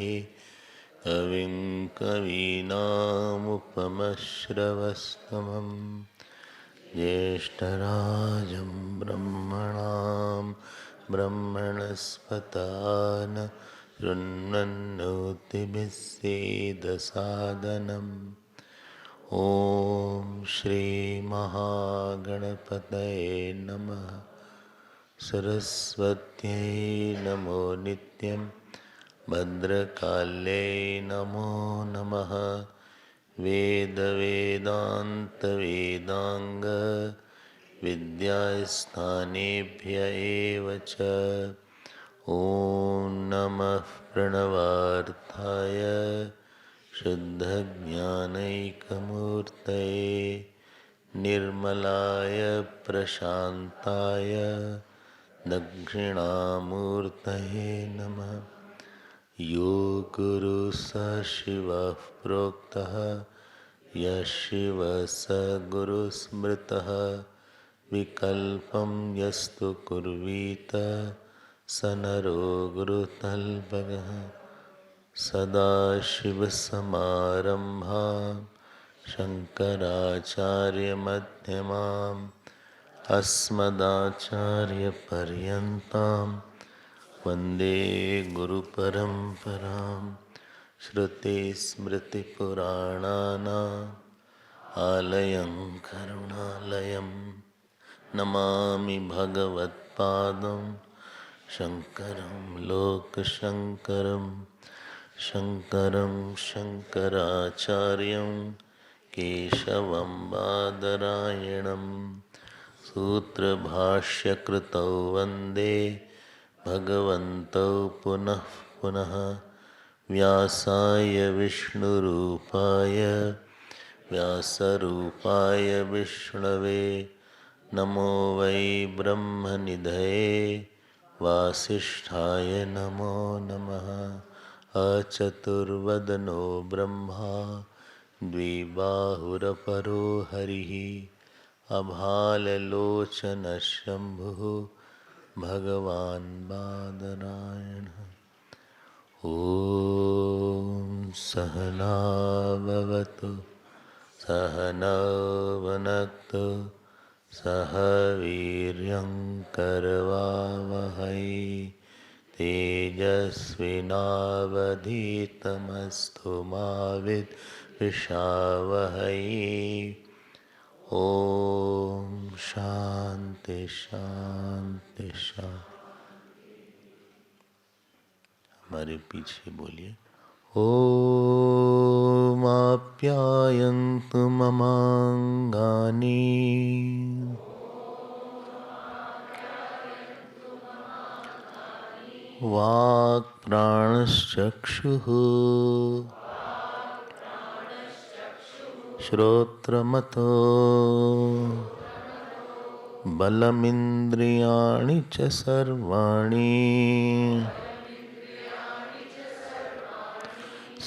सत्यवाग्वपुर्महेश्वरमहे कविं कवीनामुपमश्रवस्तमं ज्येष्ठराजं ब्रह्मणां ब्रह्मणस्पतान शृण्वन्नोतिभिस्सेदसादनम् ॐ श्रीमहागणपतये नमः। सरस्वत्यै नमो नित्यं भद्रकाल्यै नमो नमः। वेदवेदान्तवेदांग विद्यास्थानेभ्य एव च। ॐ नमः प्रणवार्थाय शुद्धज्ञानैकमूर्तये निर्मलाय प्रशान्ताय दक्षिणामूर्तये नमः। यो गुरुः स शिवः प्रोक्तः यः शिवः स गुरुः स्मृतः विकल्पं यस्तु कुर्वीत स नरो गुरुतल्पगः। सदाशिवसमारम्भां शङ्कराचार्यमध्यमाम् अस्मदाचार्यपर्यन्तां वन्दे गुरुपरम्परां। श्रुतिस्मृतिपुराणानाम् आलयं करुणालयं नमामि भगवत्पादं शङ्करं लोकशङ्करं। शङ्करं शङ्कराचार्यं केशवं बादरायणं सूत्रभाष्यकृतौ वन्दे भगवन्तौ पुनः पुनः। व्यासाय विष्णुरूपाय व्यासरूपाय विष्णवे नमो वै ब्रह्मनिधये वासिष्ठाय नमो नमः। अचतुर्वदनो ब्रह्मा द्विबाहुरपरो हरिः अभाललोचनशम्भुः भगवान् बादरायणः। ॐ सहनाववतु सहनौ भुनक्तु सह वीर्यं करवावहै तेजस्विनावधीतमस्तु मा विद्विषावहै। ओम शांति शांति शांति। हमारे पीछे बोलिए। ओम आप्यायन्तु ममांगानि वाक् प्राणश्चक्षुः श्रोत्रमतो बलमिन्द्रियाणि च सर्वाणि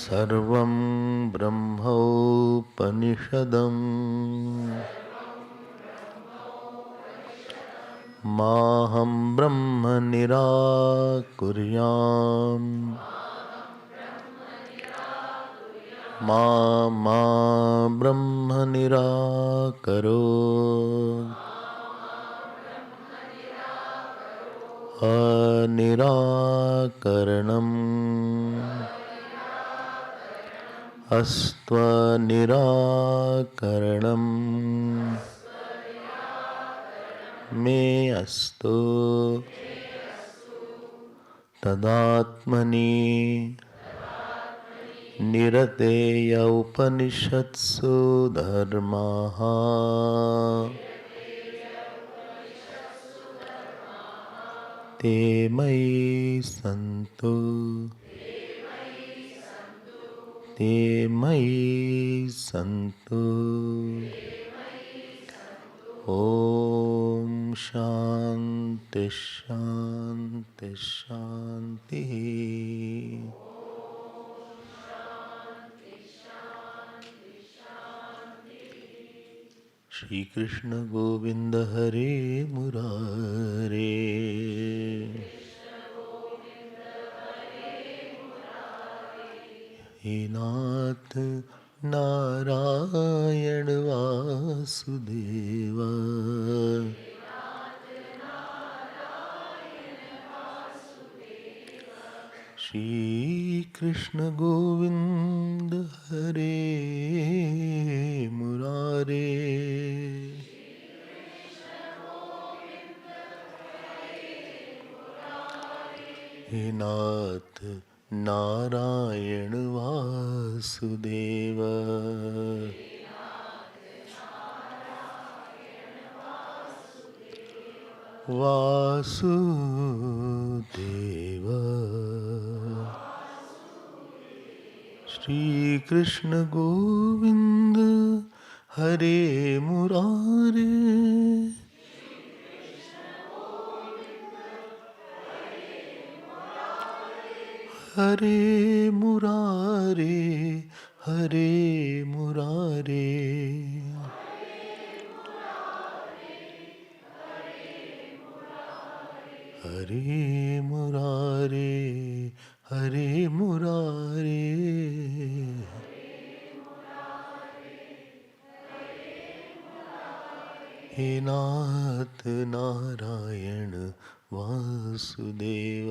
सर्वं ब्रह्मोपनिषदम् माहं ब्रह्म निराकुर्याम् मा ब्रह्म निराकरोत्। अनिराकरणम् अस्त्वनिराकरणम् मे अस्तु तदात्मनि निरतेय उपनिषत्सु धर्माः ते मयि सन्तु ते मयि सन्तु। ओम शांति शांति शांति। श्री कृष्ण गोविंद हरे मुरारे। हे नाथ नारायण वासुदेव। श्री कृष्ण गोविंद हरे मुरारे। हे नाथ नारायण वासुदेव। वासुदेव। श्री कृष्ण गोविंद हरे मुरारे। हरे मुरारे हरे मुरारे। हरे मुरारे हरे मुरारे। हे नाथ नारायण वासुदेव।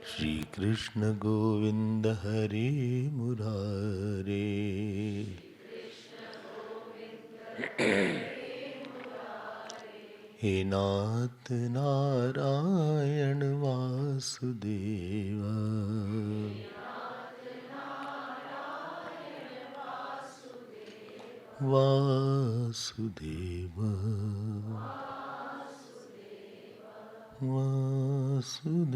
श्री कृष्ण गोविंद हरे मुरारे। हे नाथ नारायण वासुदेव। वासुदेव वासुदेव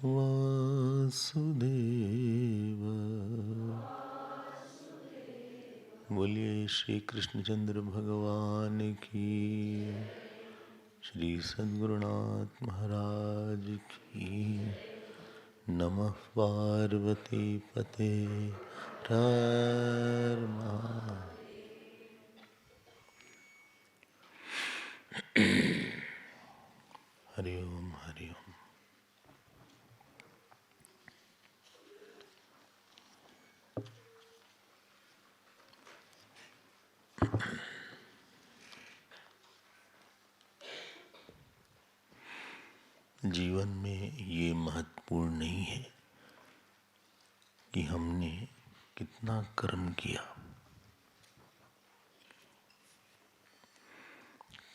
वासुदेव। बोलिए श्री कृष्णचंद्र भगवान की, श्री सद्गुरुनाथ महाराज की। नमः पार्वती पते हर महादेव। हरि ओम हरि ओम। जीवन में ये महत्वपूर्ण नहीं है कि हमने कितना कर्म किया।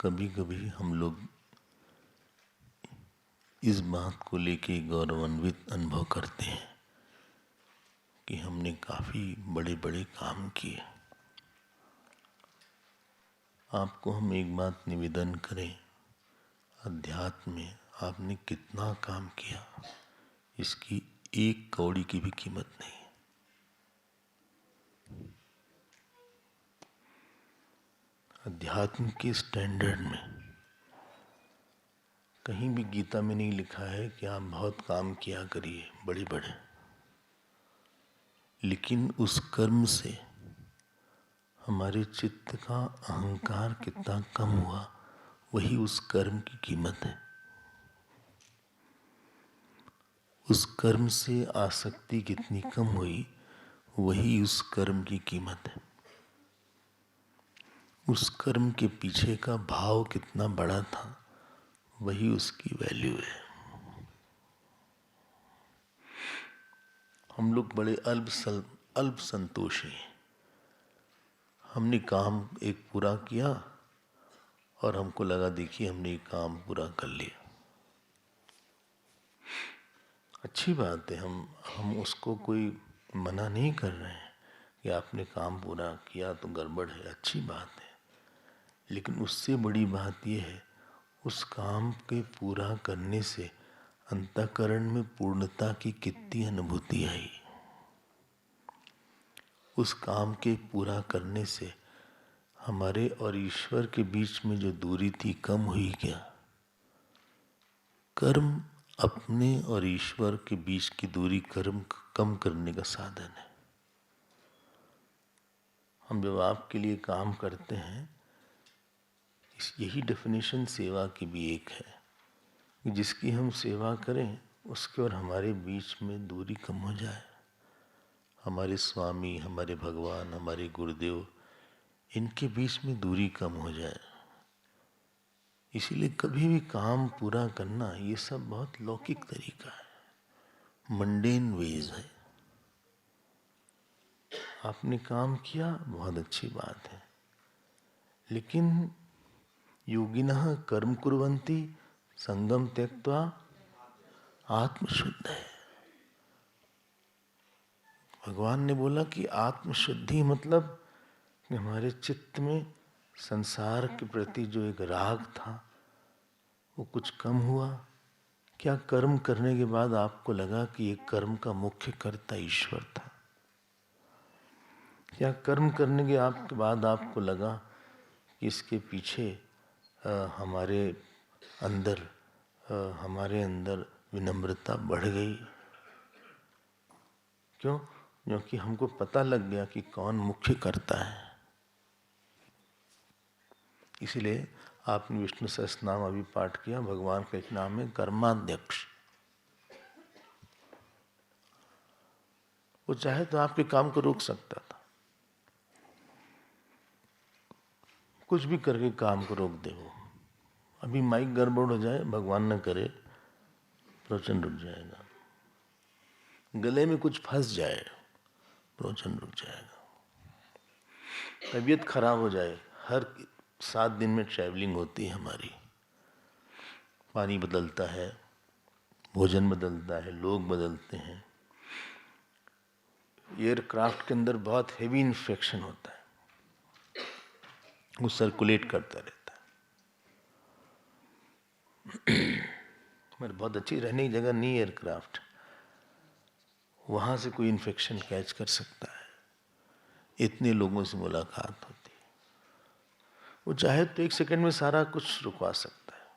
कभी कभी हम लोग इस बात को लेके गौरवान्वित अनुभव करते हैं कि हमने काफी बड़े बड़े काम किए। आपको हम एक बात निवेदन करें, अध्यात्म में आपने कितना काम किया, इसकी एक कौड़ी की भी कीमत नहीं। अध्यात्म के स्टैंडर्ड में कहीं भी गीता में नहीं लिखा है कि आप बहुत काम किया करिए बड़े बड़े, लेकिन उस कर्म से हमारे चित्त का अहंकार कितना कम हुआ, वही उस कर्म की कीमत है। उस कर्म से आसक्ति कितनी कम हुई, वही उस कर्म की कीमत है। उस कर्म के पीछे का भाव कितना बड़ा था, वही उसकी वैल्यू है। हम लोग बड़े अल्प संतोषी हैं। हमने काम एक पूरा किया और हमको लगा देखिए हमने एक काम पूरा कर लिया। अच्छी बात है, हम उसको कोई मना नहीं कर रहे हैं कि आपने काम पूरा किया तो गड़बड़ है, अच्छी बात है। लेकिन उससे बड़ी बात यह है, उस काम के पूरा करने से अंतःकरण में पूर्णता की कितनी अनुभूति आई। उस काम के पूरा करने से हमारे और ईश्वर के बीच में जो दूरी थी कम हुई क्या? कर्म अपने और ईश्वर के बीच की दूरी कर्म कम करने का साधन है। हम जब आपके लिए काम करते हैं यही डेफिनेशन सेवा की भी एक है कि जिसकी हम सेवा करें उसके और हमारे बीच में दूरी कम हो जाए। हमारे स्वामी, हमारे भगवान, हमारे गुरुदेव, इनके बीच में दूरी कम हो जाए। इसीलिए कभी भी काम पूरा करना ये सब बहुत लौकिक तरीका है, मंडेन वेज है। आपने काम किया, बहुत अच्छी बात है, लेकिन योगिनः कर्म कुर्वन्ति संगम त्यक्त्वा आत्मशुद्ध है। भगवान ने बोला कि आत्मशुद्धि मतलब कि हमारे चित्त में संसार के प्रति जो एक राग था वो कुछ कम हुआ। क्या कर्म करने के बाद आपको लगा कि ये कर्म का मुख्य कर्ता ईश्वर था? क्या कर्म करने के बाद आपको लगा कि इसके पीछे हमारे अंदर विनम्रता बढ़ गई? क्यों? क्योंकि हमको पता लग गया कि कौन मुख्य कर्ता है। इसीलिए आपने विष्णु सहस्त्रनाम अभी पाठ किया, भगवान का एक नाम है कर्माध्यक्ष। वो चाहे तो आपके काम को रोक सकता था, कुछ भी करके काम को रोक दे। वो अभी माइक गड़बड़ हो जाए, भगवान न करे, प्रवचन रुक जाएगा। गले में कुछ फंस जाए, प्रवचन रुक जाएगा। तबीयत खराब हो जाए, हर 7 दिन में ट्रैवलिंग होती है हमारी, पानी बदलता है, भोजन बदलता है, लोग बदलते हैं, एयरक्राफ्ट के अंदर बहुत हेवी इन्फेक्शन होता है, वो सर्कुलेट करता रहता है। मगर बहुत अच्छी रहने की जगह नहीं एयरक्राफ्ट, वहाँ से कोई इन्फेक्शन कैच कर सकता है। इतने लोगों से मुलाकात होती है, वो चाहे तो 1 सेकंड में सारा कुछ रुकवा सकता है।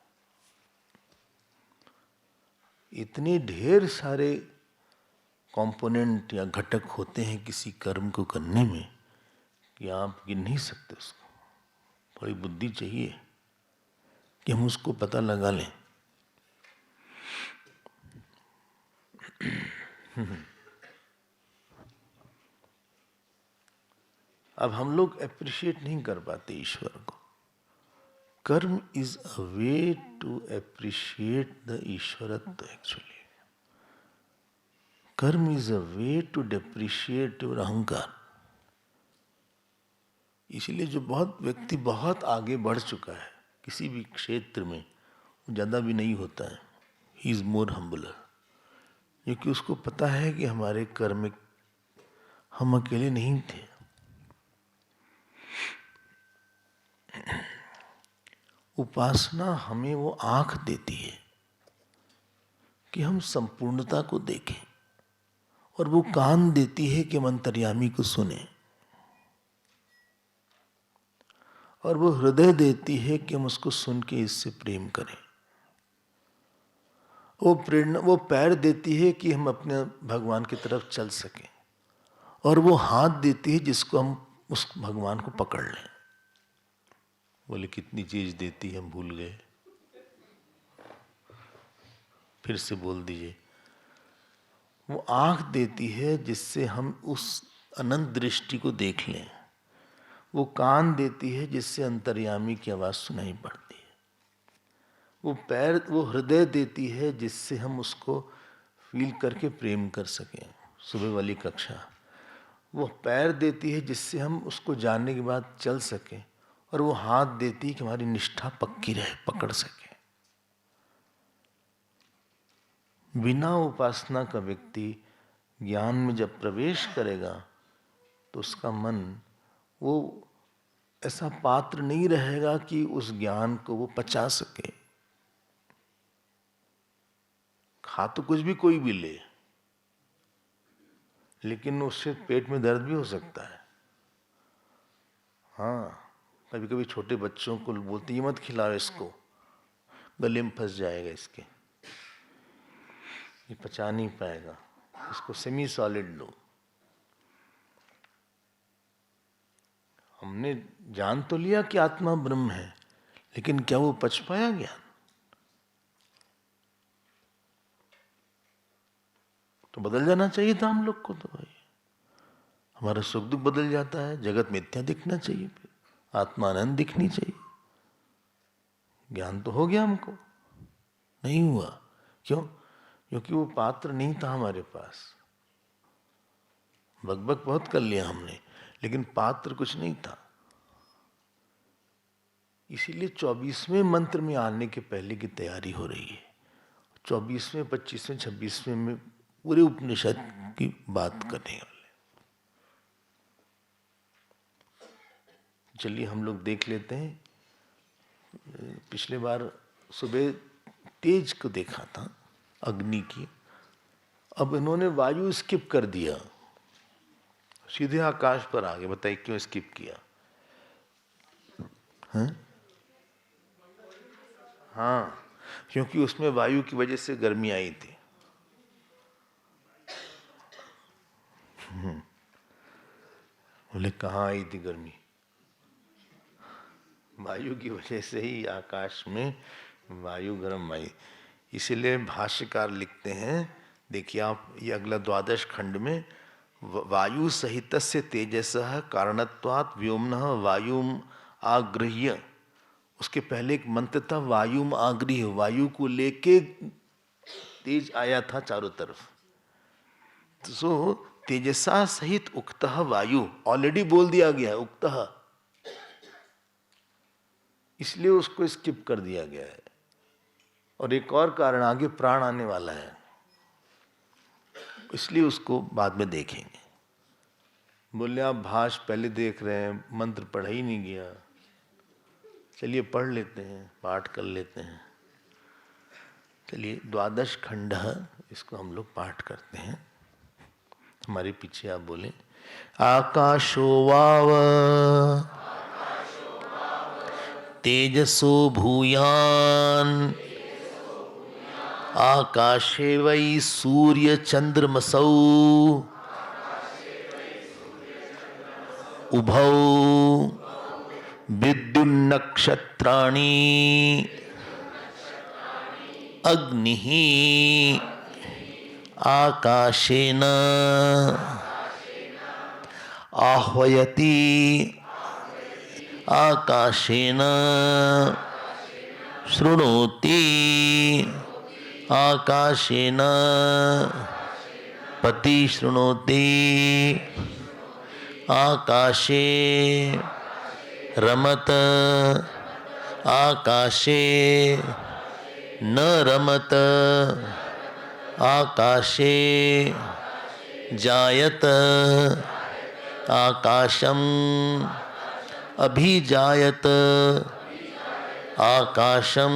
इतने ढेर सारे कंपोनेंट या घटक होते हैं किसी कर्म को करने में कि आप गिन नहीं सकते उसको। थोड़ी बुद्धि चाहिए कि हम उसको पता लगा लें। अब हम लोग अप्रिशिएट नहीं कर पाते ईश्वर को। Karma is a way to appreciate the ईश्वरत्व। Actually karma is a way to depreciate your अहंकार। इसीलिए जो व्यक्ति बहुत आगे बढ़ चुका है किसी भी क्षेत्र में, वो ज़्यादा भी नहीं होता है, ही इज मोर हम्बलर, क्योंकि उसको पता है कि हमारे कर्म हम अकेले नहीं थे। उपासना हमें वो आंख देती है कि हम संपूर्णता को देखें, और वो कान देती है कि हम अंतर्यामी को सुने, और वो हृदय देती है कि हम उसको सुन के इससे प्रेम करें। वो पैर देती है कि हम अपने भगवान की तरफ चल सकें, और वो हाथ देती है जिसको हम उस भगवान को पकड़ लें। बोले कितनी चीज देती है, हम भूल गए, फिर से बोल दीजिए। वो आंख देती है जिससे हम उस अनंत दृष्टि को देख लें। वो कान देती है जिससे अंतर्यामी की आवाज सुनाई पड़ती है। वो हृदय देती है जिससे हम उसको फील करके प्रेम कर सकें। सुबह वाली कक्षा। वो पैर देती है जिससे हम उसको जानने के बाद चल सकें, और वो हाथ देती है कि हमारी निष्ठा पक्की रहे, पकड़ सके। बिना उपासना का व्यक्ति ज्ञान में जब प्रवेश करेगा तो उसका मन वो ऐसा पात्र नहीं रहेगा कि उस ज्ञान को वो पचा सके। खा तो कुछ भी कोई भी ले, लेकिन उससे पेट में दर्द भी हो सकता है। हाँ, कभी कभी छोटे बच्चों को बोलते ये मत खिलाओ, इसको गले में फंस जाएगा, इसके ये पचा नहीं पाएगा, इसको सेमी सॉलिड लो। हमने जान तो लिया कि आत्मा ब्रह्म है, लेकिन क्या वो पच पाया ज्ञान? तो बदल जाना चाहिए था हम लोग को। तो भाई हमारा सुख दुख बदल जाता है, जगत मिथ्या दिखना चाहिए, फिर आत्मा आनंद दिखनी चाहिए। ज्ञान तो हो गया हमको, नहीं हुआ। क्यों? क्योंकि वो पात्र नहीं था हमारे पास। बकबक बहुत कर लिया हमने, लेकिन पात्र कुछ नहीं था। इसीलिए 24वें मंत्र में आने के पहले की तैयारी हो रही है। 24वें, 25वें, 26वें में पूरे उपनिषद की बात करने वाले। चलिए हम लोग देख लेते हैं। पिछले बार सुबह तेज को देखा था, अग्नि की। अब इन्होंने वायु स्किप कर दिया, सीधे आकाश पर आ गए। बताइए क्यों स्किप किया? हैं? हाँ, क्योंकि उसमें वायु की वजह से गर्मी आई थी। बोले कहाँ आई थी गर्मी? वायु की वजह से ही आकाश में वायु गर्म आई। इसीलिए भाष्यकार लिखते हैं, देखिए आप, ये अगला 12 खंड में, वायु सहितस्य तेजसः कारणत्वात् व्योमनः वायुम आगृह्य। उसके पहले एक मंत्र था वायुम आगृह्य, वायु को लेके तेज आया था चारों तरफ। तो तेजसा सहित उक्तः वायु ऑलरेडी बोल दिया गया है, उक्तः, इसलिए उसको स्किप कर दिया गया है। और एक और कारण, आगे प्राण आने वाला है, इसलिए उसको बाद में देखेंगे। बोले आप भाष पहले देख रहे हैं, मंत्र पढ़ा ही नहीं गया। चलिए पढ़ लेते हैं, पाठ कर लेते हैं। चलिए 12 खंड, इसको हम लोग पाठ करते हैं। हमारे पीछे आप बोले, आकाशो वाव तेजसो भूयान आकाशे वै सूर्य चंद्रमसौ उभौ विद्युन्नक्षत्राणि अग्निः आकाशेन आह्वयति आकाशेन शृणोति आकाशेन प्रतिशृणोति आकाशे रमत आकाशे न रमत आकाशे जायत आकाशम अभिजायत आकाशम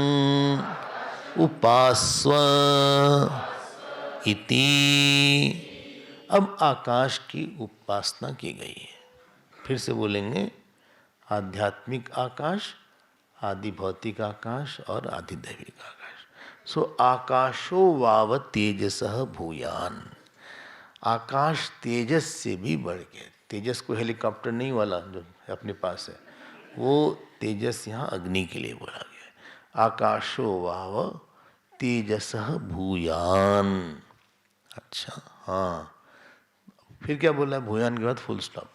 उपास्व इति। अब आकाश की उपासना की गई है। फिर से बोलेंगे, आध्यात्मिक आकाश, आदि भौतिक आकाश और आदि दैविक आकाश। सो आकाशो वाव तेजसः भूयान, आकाश तेजस से भी बढ़ के, तेजस को हेलीकॉप्टर नहीं वाला जो अपने पास है, वो तेजस यहाँ अग्नि के लिए बोला गया है। आकाशो वाव तेजसः भूयान। अच्छा, हाँ, फिर क्या बोला? भूयान के बाद फुल स्टॉप।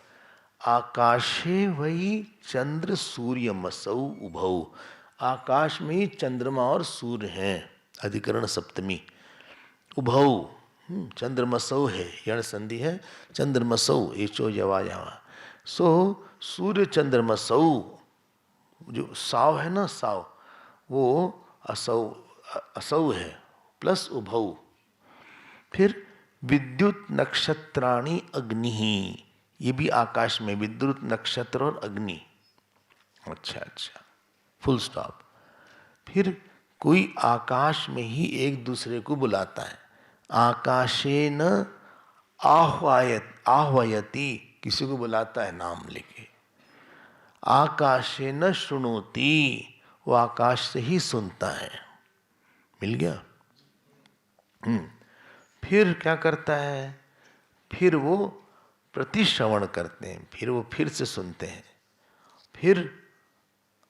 आकाशे वही चंद्र सूर्यमसौ उभौ, आकाश में ही चंद्रमा और सूर्य हैं, अधिकरण सप्तमी। उभौ चंद्रमसौ है, यण संधि है, चंद्रमसौ एचो यवा यावा। सो सूर्य चंद्रमसौ, जो साव है ना, साव, वो असौ, असौ है, प्लस उभौ। फिर विद्युत नक्षत्राणि अग्नि, ये भी आकाश में विद्युत नक्षत्र और अग्नि। अच्छा अच्छा, फुल स्टॉप। फिर कोई आकाश में ही एक दूसरे को बुलाता है। आकाशेन आह्वायत, आह्वयति, किसी को बुलाता है नाम लेके। आकाशेन शृणोति, वो आकाश से ही सुनता है। मिल गया? फिर क्या करता है? फिर वो प्रतिश्रवण करते हैं, फिर वो फिर से सुनते हैं। फिर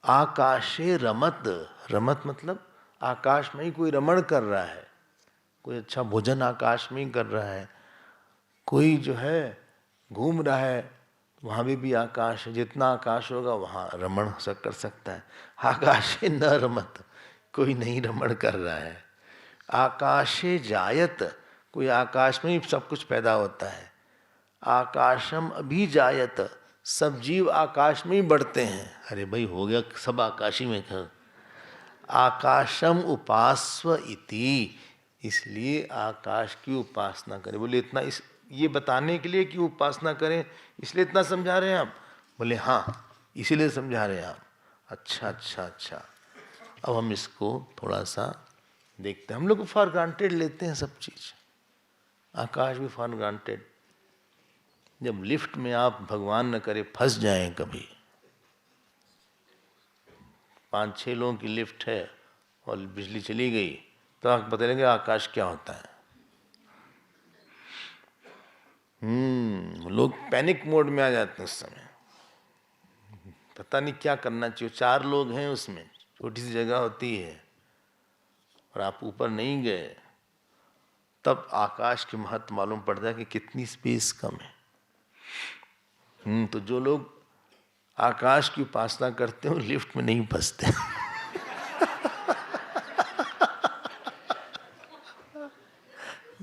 आकाशे रमत, रमत मतलब आकाश में ही कोई रमण कर रहा है, कोई अच्छा भोजन आकाश में ही कर रहा है, कोई जो है घूम रहा है, वहाँ भी आकाश है, जितना आकाश होगा वहाँ रमण कर सकता है। आकाशे न रमत, कोई नहीं रमण कर रहा है। आकाशे जायत, कोई आकाश में ही सब कुछ पैदा होता है। आकाशम अभिजायत, सब जीव आकाश में ही बढ़ते हैं। अरे भाई हो गया सब आकाशी में कर। आकाशम उपास्व इति, इसलिए आकाश की उपासना करें। बोले इतना ये बताने के लिए कि उपासना करें इसलिए इतना समझा रहे हैं आप? बोले हाँ इसीलिए समझा रहे हैं आप। अच्छा अच्छा अच्छा, अब हम इसको थोड़ा सा देखते हैं। हम लोग फॉर ग्रांटेड लेते हैं सब चीज़, आकाश भी फॉर ग्रांटेड। जब लिफ्ट में आप भगवान न करे फंस जाएं कभी, 5-6 लोगों की लिफ्ट है और बिजली चली गई, तो आप पता लगेगा आकाश क्या होता है। लोग पैनिक मोड में आ जाते हैं उस समय, पता नहीं क्या करना चाहिए। 4 लोग हैं उसमें, छोटी सी जगह होती है और आप ऊपर नहीं गए, तब आकाश के महत्व मालूम पड़ता है कि कितनी स्पेस कम है। तो जो लोग आकाश की उपासना करते हैं वो लिफ्ट में नहीं फंसते।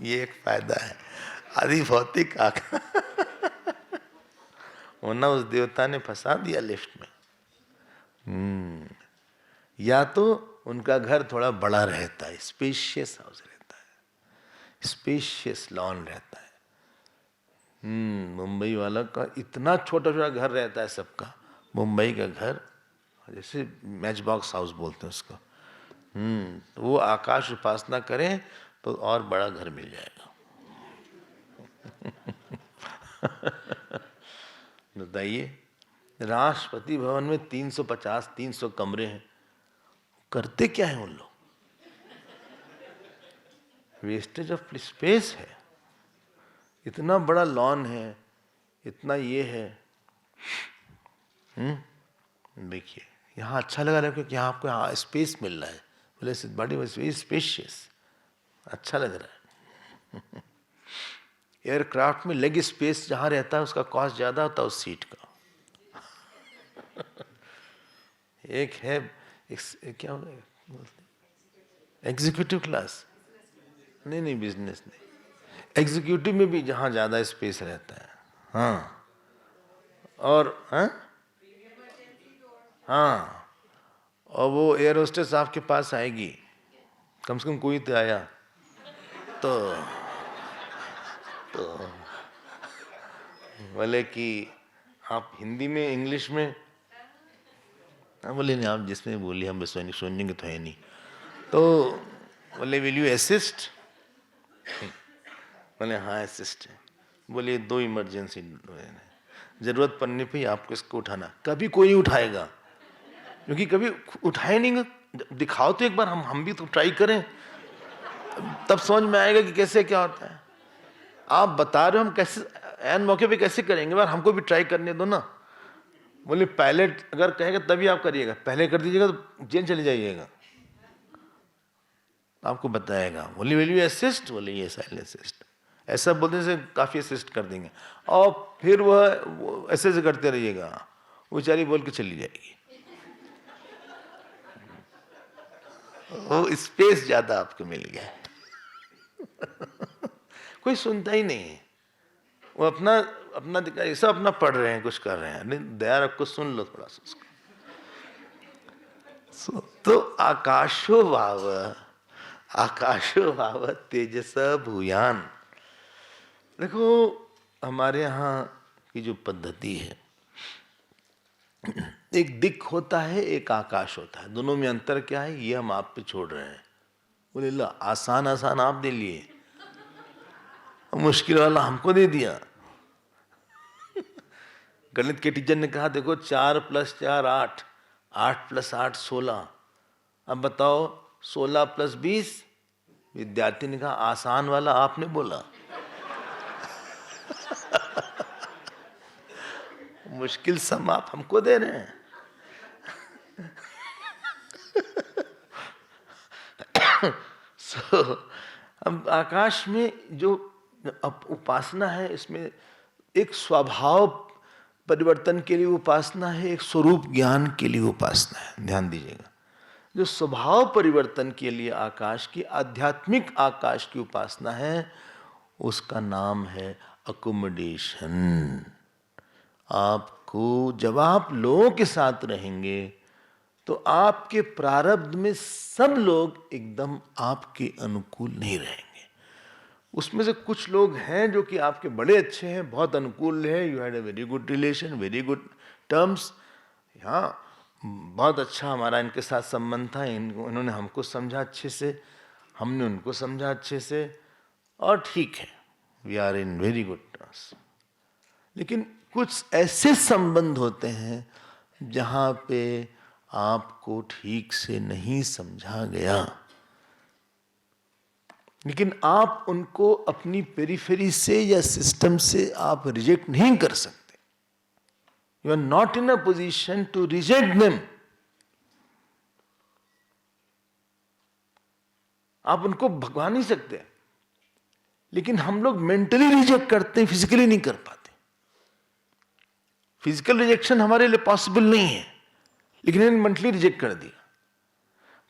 ये एक फायदा है आदि भौतिक आकाश। वरना उस देवता ने फंसा दिया लिफ्ट में। या तो उनका घर थोड़ा बड़ा रहता है, स्पेशियस हाउस रहता है, स्पेशियस लॉन रहता है। मुंबई वाला का इतना छोटा छोटा घर रहता है सबका। मुंबई का घर जैसे मैच बॉक्स हाउस बोलते हैं उसको। तो वो आकाश उपासना करें तो और बड़ा घर मिल जाएगा। बताइए, राष्ट्रपति भवन में 350-300 कमरे हैं, करते क्या है उन लोग? वेस्टेज ऑफ स्पेस है। इतना बड़ा लॉन है, इतना ये है। देखिए यहाँ अच्छा लगा रहा है क्योंकि यहाँ आपको यहाँ स्पेस मिल रहा है। बोले बड़ी स्पेशियस, अच्छा लग रहा है। एयरक्राफ्ट में लेग स्पेस जहाँ रहता है उसका कॉस्ट ज़्यादा होता है उस सीट का। एक है क्या एग्जीक्यूटिव क्लास, नहीं बिजनेस नहीं, एग्जीक्यूटिव में भी जहाँ ज़्यादा स्पेस रहता है। हाँ और हाँ, और वो एयर होस्टेस आपके पास आएगी, कम से कम कोई तो आया तो बोले कि आप हिंदी में इंग्लिश में, बोले नहीं आप जिसमें बोलिए हम बस सुनेंगे तो है नहीं। तो बोले विल यू असिस्ट? बोले हाँ असिस्ट है। बोले 2 इमरजेंसी ज़रूरत पड़ने पे आपको इसको उठाना। कभी कोई नहीं उठाएगा क्योंकि कभी उठाए नहीं। दिखाओ तो एक बार, हम भी तो ट्राई करें, तब समझ में आएगा कि कैसे क्या होता है। आप बता रहे हो, हम कैसे एन मौके पे कैसे करेंगे, बार हमको भी ट्राई करने दो ना। बोले पायलट अगर कहेगा तभी आप करिएगा, पहले कर दीजिएगा तो जेल चले जाइएगा। आपको बताएगा। बोले विल यू असिस्ट? बोले ये साइल असिस्ट। ऐसा बोलने से काफ़ी असिस्ट कर देंगे और फिर वह ऐसे करते रहिएगा, वो बेचारी बोल के चली जाएगी। वो स्पेस ज़्यादा आपको मिल गया। कोई सुनता ही नहीं है, वो अपना सब अपना पढ़ रहे हैं, कुछ कर रहे हैं। नहीं दया रखो, सुन लो थोड़ा सा उसको। तो आकाशो भाव तेजस भूयान। देखो हमारे यहाँ की जो पद्धति है, एक दिक् होता है, एक आकाश होता है, दोनों में अंतर क्या है ये हम आप पे छोड़ रहे हैं। बोले ला आसान आप दे लिए, मुश्किल वाला हमको दे दिया। गणित के टीचर ने कहा देखो 4 + 4 8, 8 + 8 16। अब बताओ 16 + 20। विद्यार्थी ने कहा आसान वाला आपने बोला। मुश्किल सम आप हमको दे रहे हैं। So, अब आकाश में जो उपासना है, इसमें एक स्वभाव परिवर्तन के लिए उपासना है, एक स्वरूप ज्ञान के लिए उपासना है। ध्यान दीजिएगा, जो स्वभाव परिवर्तन के लिए आकाश की, आध्यात्मिक आकाश की उपासना है, उसका नाम है अकोमोडेशन। आपको, जब आप लोगों के साथ रहेंगे तो आपके प्रारब्ध में सब लोग एकदम आपके अनुकूल नहीं रहेंगे। उसमें से कुछ लोग हैं जो कि आपके बड़े अच्छे हैं, बहुत अनुकूल है, you had a very good relation, very good terms, हाँ बहुत अच्छा हमारा इनके साथ संबंध था, इन्होंने हमको समझा अच्छे से, हमने उनको समझा अच्छे से, और ठीक है, we are in very good terms. लेकिन कुछ ऐसे संबंध होते हैं जहाँ पे आपको ठीक से नहीं समझा गया, लेकिन आप उनको अपनी पेरिफेरी से या सिस्टम से आप रिजेक्ट नहीं कर सकते। You are not in a position to reject them. आप उनको भगवा नहीं सकते, लेकिन हम लोग मेंटली रिजेक्ट करते हैं, फिजिकली नहीं कर पाते। फिजिकल रिजेक्शन हमारे लिए पॉसिबल नहीं है, लेकिन इन्होंने मेंटली रिजेक्ट कर दिया।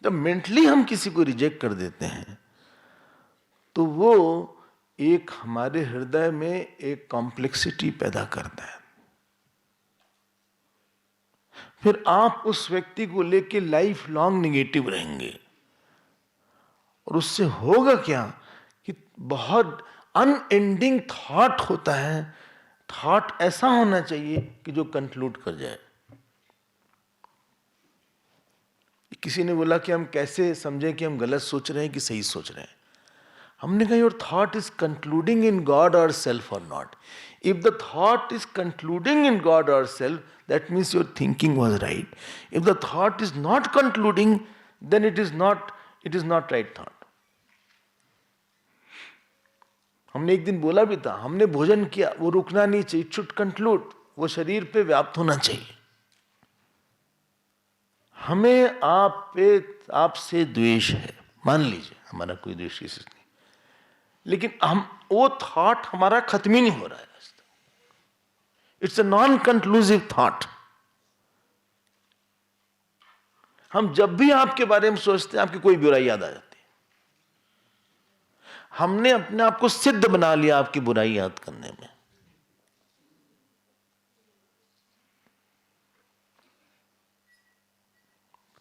जब मेंटली हम किसी को रिजेक्ट कर देते हैं तो वो एक हमारे हृदय में एक कॉम्प्लेक्सिटी पैदा करता है। फिर आप उस व्यक्ति को लेके लाइफ लॉन्ग निगेटिव रहेंगे, और उससे होगा क्या कि बहुत अनएंडिंग थॉट होता है। थॉट ऐसा होना चाहिए कि जो कंक्लूड कर जाए। किसी ने बोला कि हम कैसे समझें कि हम गलत सोच रहे हैं कि सही सोच रहे हैं। हमने कहा your thought is concluding in God और सेल्फ और not. If the thought is concluding in God और self, that means your thinking was right. If the thought is not concluding, then it is not right thought. हमने एक दिन बोला भी था, हमने भोजन किया, वो रुकना नहीं चाहिए, इट शुड कंक्लूड, वो शरीर पे व्याप्त होना चाहिए। हमें आपसे द्वेष है, मान लीजिए हमारा कोई द्वेष किसी से नहीं, लेकिन हम वो थॉट हमारा खत्म ही नहीं हो रहा है। It's a non conclusive thought. हम जब भी आपके बारे में सोचते हैं, आपकी कोई बुराई याद आ जाती है। हमने अपने आप को सिद्ध बना लिया आपकी बुराई याद करने में।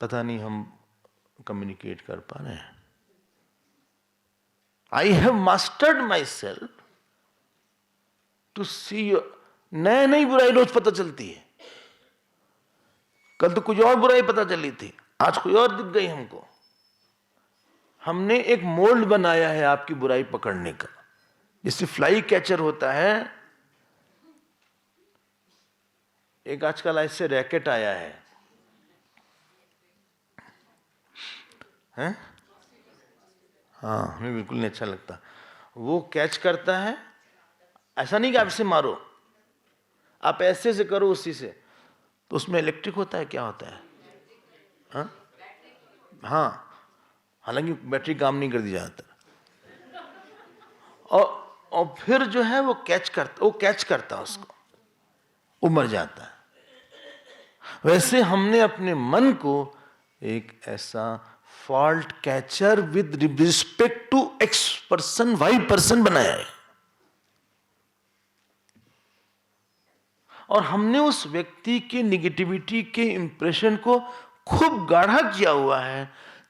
पता नहीं हम कम्युनिकेट कर पा रहे हैं। I have mastered my myself to. See नई बुराई रोज पता चलती है। कल तो कुछ और बुराई पता चली थी, आज कोई और दिख गई हमको। हमने एक मोल्ड बनाया है आपकी बुराई पकड़ने का, जिससे फ्लाई कैचर होता है। एक आजकल ऐसे रैकेट आया है, हैं? हाँ, हमें बिल्कुल नहीं अच्छा लगता। वो कैच करता है, ऐसा नहीं कि आप इसे मारो, आप ऐसे से करो उसी से, तो उसमें इलेक्ट्रिक होता है, क्या होता है? हाँ, हाँ, हालांकि बैटरी काम नहीं करती ज्यादातर। और फिर जो है वो कैच करता उसको, वो मर जाता है। वैसे हमने अपने मन को एक ऐसा fault catcher with respect to X person, Y person बनाया है। और हमने उस व्यक्ति के निगेटिविटी के इंप्रेशन को खूब गाढ़ा किया हुआ है,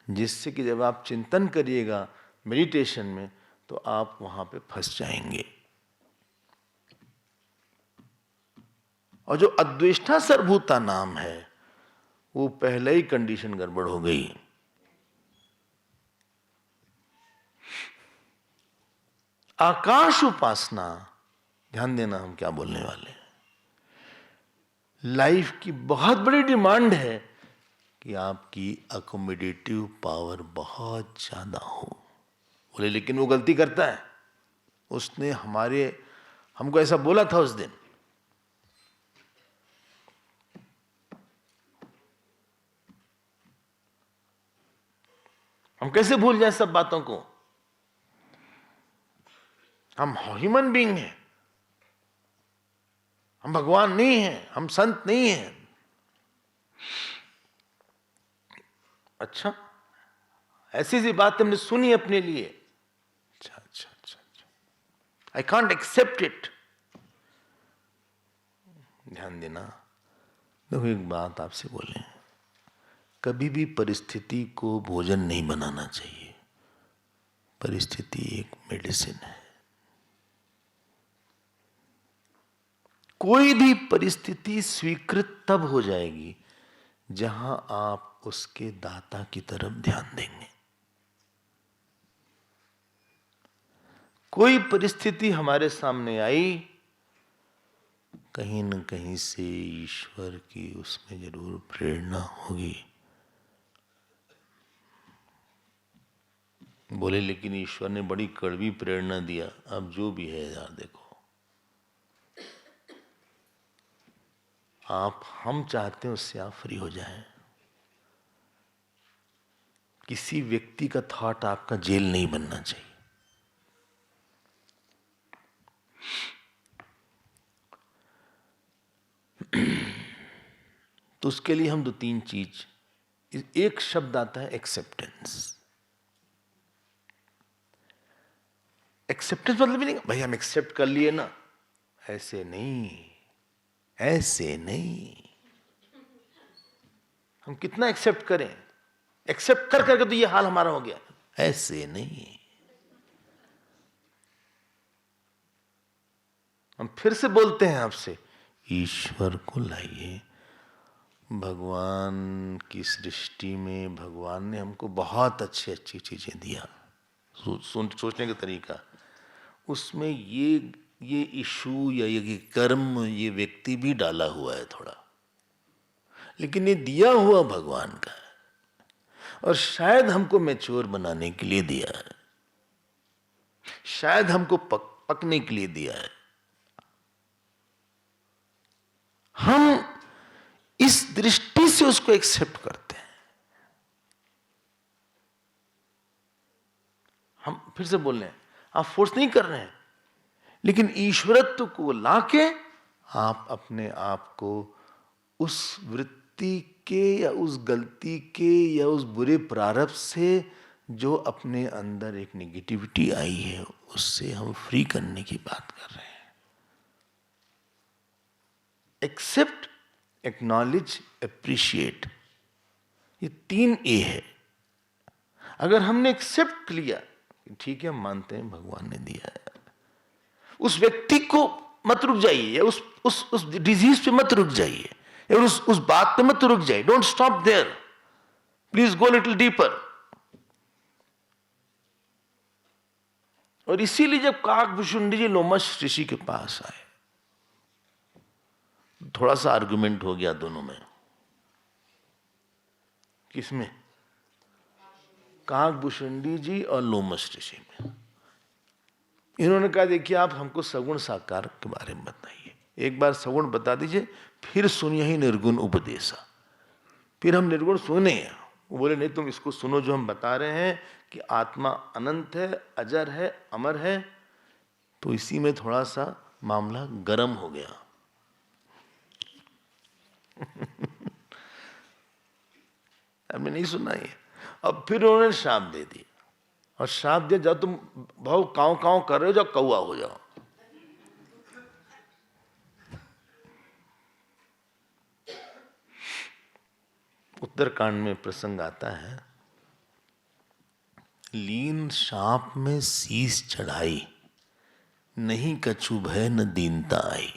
जिससे कि जब आप चिंतन करिएगा मेडिटेशन में, तो आप वहां पे फंस जाएंगे। और जो अद्वेष्टा सर्वभूता नाम है, वो पहले ही कंडीशन गड़बड़ हो गई। आकाश उपासना, ध्यान देना हम क्या बोलने वाले हैं। लाइफ की बहुत बड़ी डिमांड है कि आपकी अकोमोडेटिव पावर बहुत ज्यादा हो। बोले लेकिन वो गलती करता है। उसने हमको ऐसा बोला था उस दिन। हम कैसे भूल जाए सब बातों को? हम ह्यूमन बीइंग हैं, हम भगवान नहीं हैं, हम संत नहीं हैं। अच्छा, ऐसी सी बात हमने सुनी अपने लिए। अच्छा अच्छा अच्छा अच्छा, आई कांट एक्सेप्ट इट। ध्यान देना। देखो एक बात आपसे बोले, कभी भी परिस्थिति को भोजन नहीं बनाना चाहिए। परिस्थिति एक मेडिसिन है। कोई भी परिस्थिति स्वीकृत तब हो जाएगी जहां आप उसके दाता की तरफ ध्यान देंगे। कोई परिस्थिति हमारे सामने आई, कहीं न कहीं से ईश्वर की उसमें जरूर प्रेरणा होगी। बोले लेकिन ईश्वर ने बड़ी कड़वी प्रेरणा दिया। अब जो भी है यार, देखो आप, हम चाहते हैं उससे आप फ्री हो जाएं। किसी व्यक्ति का थॉट आपका जेल नहीं बनना चाहिए। तो उसके लिए हम 2-3 चीज, एक शब्द आता है एक्सेप्टेंस। एक्सेप्टेंस मतलब नहीं भाई हम एक्सेप्ट कर लिए ना, ऐसे नहीं, ऐसे नहीं। हम कितना एक्सेप्ट करें, एक्सेप्ट कर करके तो ये हाल हमारा हो गया। ऐसे नहीं। हम फिर से बोलते हैं आपसे, ईश्वर को लाइए। भगवान की सृष्टि में भगवान ने हमको बहुत अच्छी अच्छी चीजें दिया। सोचने का तरीका, उसमें ये इशू या ये कर्म, ये व्यक्ति भी डाला हुआ है थोड़ा, लेकिन ये दिया हुआ भगवान का है और शायद हमको मैच्योर बनाने के लिए दिया है, शायद हमको पकने के लिए दिया है। हम इस दृष्टि से उसको एक्सेप्ट करते हैं। हम फिर से बोल रहे हैं, आप फोर्स नहीं कर रहे हैं, लेकिन ईश्वरत्व को लाके आप अपने आप को उस वृत्ति के या उस गलती के या उस बुरे प्रारब्ध से जो अपने अंदर एक नेगेटिविटी आई है, उससे हम फ्री करने की बात कर रहे हैं। एक्सेप्ट, एक्नॉलेज, एप्रिशिएट, ये 3 ए है। अगर हमने एक्सेप्ट लिया, ठीक है हम मानते हैं भगवान ने दिया है, उस व्यक्ति को मत रुक जाइए, या उस डिजीज पे मत रुक जाइए, या उस बात पे मत रुक जाइए। Don't stop there, please go little deeper. और इसीलिए जब काकभूषुंडी जी लोमश ऋषि के पास आए, थोड़ा सा आर्गुमेंट हो गया दोनों में। किसमें? काकभूषुंडी जी और लोमश ऋषि में। इन्होंने कहा देखिए आप हमको सगुण साकार के बारे में बताइए, एक बार सगुण बता दीजिए, फिर सुनिए ही निर्गुण उपदेशा, फिर हम निर्गुण सुने। वो बोले नहीं तुम इसको सुनो जो हम बता रहे हैं कि आत्मा अनंत है, अजर है, अमर है। तो इसी में थोड़ा सा मामला गर्म हो गया। हमने नहीं सुना ये। अब फिर उन्होंने श्राप दे दिया, और श्राप दिया जब तुम बहुत कांव कांव कर रहे हो जाओ कौआ हो जाओ। उत्तरकांड में प्रसंग आता है, लीन शाप में शीस चढ़ाई, नहीं कछु भय न दीनता आई।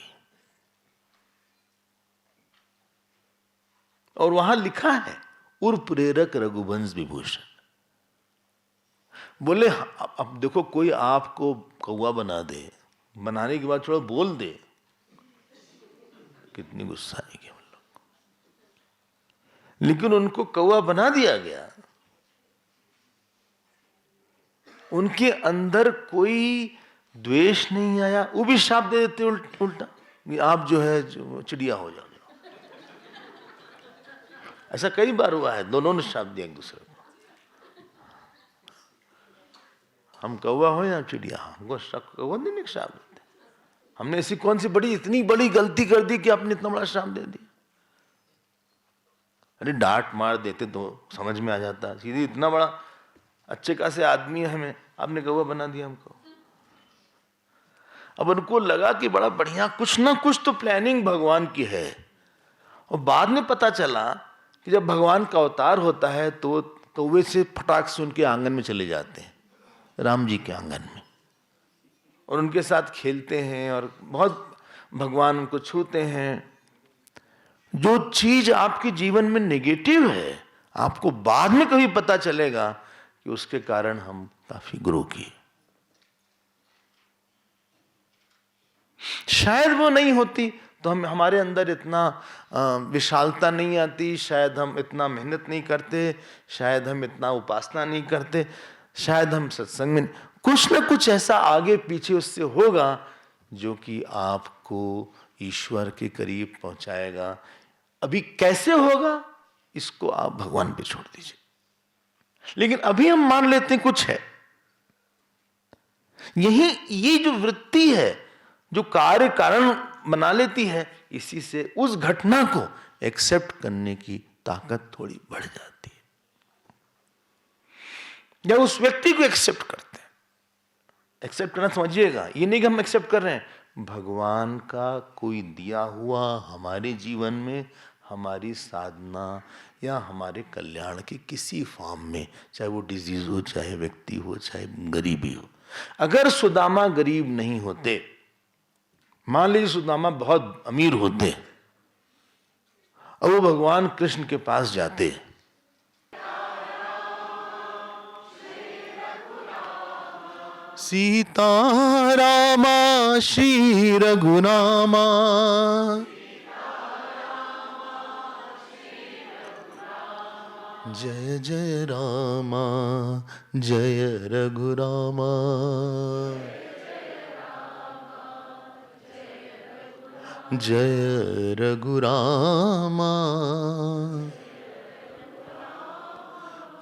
और वहां लिखा है उर प्रेरक रघुवंश विभूषण। बोले अब देखो कोई आपको कौवा बना दे, बनाने के बाद थोड़ा बोल दे, कितनी गुस्सा आएगी हम लोग। लेकिन उनको कौवा बना दिया गया, उनके अंदर कोई द्वेष नहीं आया। वो भी शाप दे देते उल्टा, आप जो है चिड़िया हो जाओ। ऐसा कई बार हुआ है, दोनों ने शाप दिया एक दूसरे को। हम कौवा हो या चिड़िया, हमको कौवा देने का श्राप देते? हमने ऐसी कौन सी इतनी बड़ी गलती कर दी कि आपने इतना बड़ा श्राप दे दिया? अरे डांट मार देते तो समझ में आ जाता, सीधे इतना बड़ा अच्छे खासे आदमी है, हमें आपने कौवा बना दिया हमको। अब उनको लगा कि बड़ा बढ़िया, कुछ ना कुछ तो प्लानिंग भगवान की है। और बाद में पता चला कि जब भगवान का अवतार होता है तो कौवे से फटाक से उनके आंगन में चले जाते हैं, राम जी के आंगन में, और उनके साथ खेलते हैं और बहुत भगवान उनको छूते हैं। जो चीज आपके जीवन में नेगेटिव है, आपको बाद में कभी पता चलेगा कि उसके कारण हम काफी ग्रो किए। शायद वो नहीं होती तो हम हमारे अंदर इतना विशालता नहीं आती, शायद हम इतना मेहनत नहीं करते, शायद हम इतना उपासना नहीं करते, शायद हम सत्संग में, कुछ ना कुछ ऐसा आगे पीछे उससे होगा जो कि आपको ईश्वर के करीब पहुंचाएगा। अभी कैसे होगा इसको आप भगवान पे छोड़ दीजिए, लेकिन अभी हम मान लेते हैं कुछ है। यही ये जो वृत्ति है जो कार्य कारण बना लेती है, इसी से उस घटना को एक्सेप्ट करने की ताकत थोड़ी बढ़ जाती है, या उस व्यक्ति को एक्सेप्ट करते हैं। एक्सेप्ट करना समझिएगा, ये नहीं कि हम एक्सेप्ट कर रहे हैं, भगवान का कोई दिया हुआ हमारे जीवन में, हमारी साधना या हमारे कल्याण के किसी फॉर्म में, चाहे वो डिजीज हो, चाहे व्यक्ति हो, चाहे गरीबी हो। अगर सुदामा गरीब नहीं होते, मान लीजिए सुदामा बहुत अमीर होते और वो भगवान कृष्ण के पास जाते, सीता रामा श्री रघुनामा, जय जय रामा जय रघुरामा, जय रघुरामा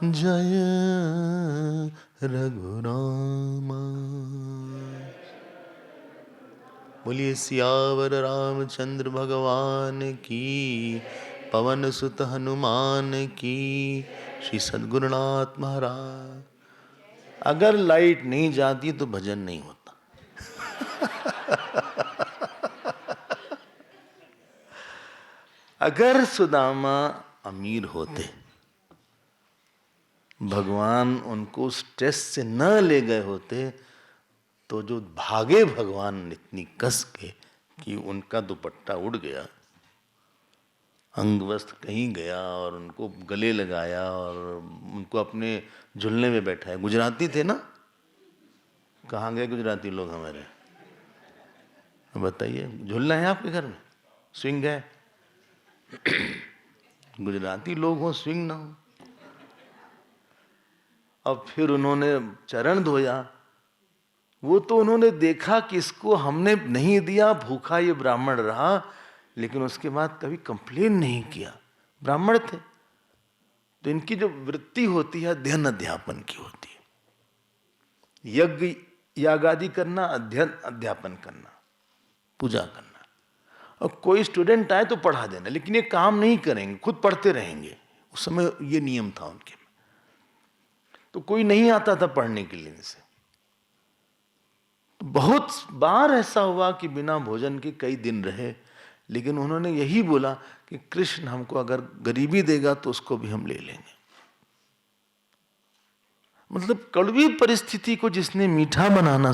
जय रघुरामा। बोलिए सियावर रामचंद्र भगवान की, पवन सुत हनुमान की, श्री सद्गुरुनाथ महाराज। अगर लाइट नहीं जाती तो भजन नहीं होता। अगर सुदामा अमीर होते, भगवान उनको स्ट्रेस से न ले गए होते, तो जो भागे भगवान इतनी कस के कि उनका दुपट्टा उड़ गया, अंग वस्त्र कहीं गया, और उनको गले लगाया और उनको अपने झुलने में बैठाया। गुजराती थे ना, कहाँ गए गुजराती लोग हमारे, बताइए। झुलना है आपके घर में, स्विंग है? गुजराती लोग हो, स्विंग ना हो। अब फिर उन्होंने चरण धोया, वो तो उन्होंने देखा कि इसको हमने नहीं दिया, भूखा ये ब्राह्मण रहा, लेकिन उसके बाद कभी कंप्लेन नहीं किया। ब्राह्मण थे तो इनकी जो वृत्ति होती है अध्ययन अध्यापन की होती है। यज्ञ यागादि करना, अध्ययन अध्यापन करना, पूजा करना। और कोई स्टूडेंट आए तो पढ़ा देना, लेकिन ये काम नहीं करेंगे, खुद पढ़ते रहेंगे। उस समय ये नियम था उनके में। तो कोई नहीं आता था पढ़ने के लिए से। तो बहुत बार ऐसा हुआ कि बिना भोजन के कई दिन रहे, लेकिन उन्होंने यही बोला कि कृष्ण हमको अगर गरीबी देगा तो उसको भी हम ले लेंगे। मतलब कड़वी परिस्थिति को जिसने मीठा बनाना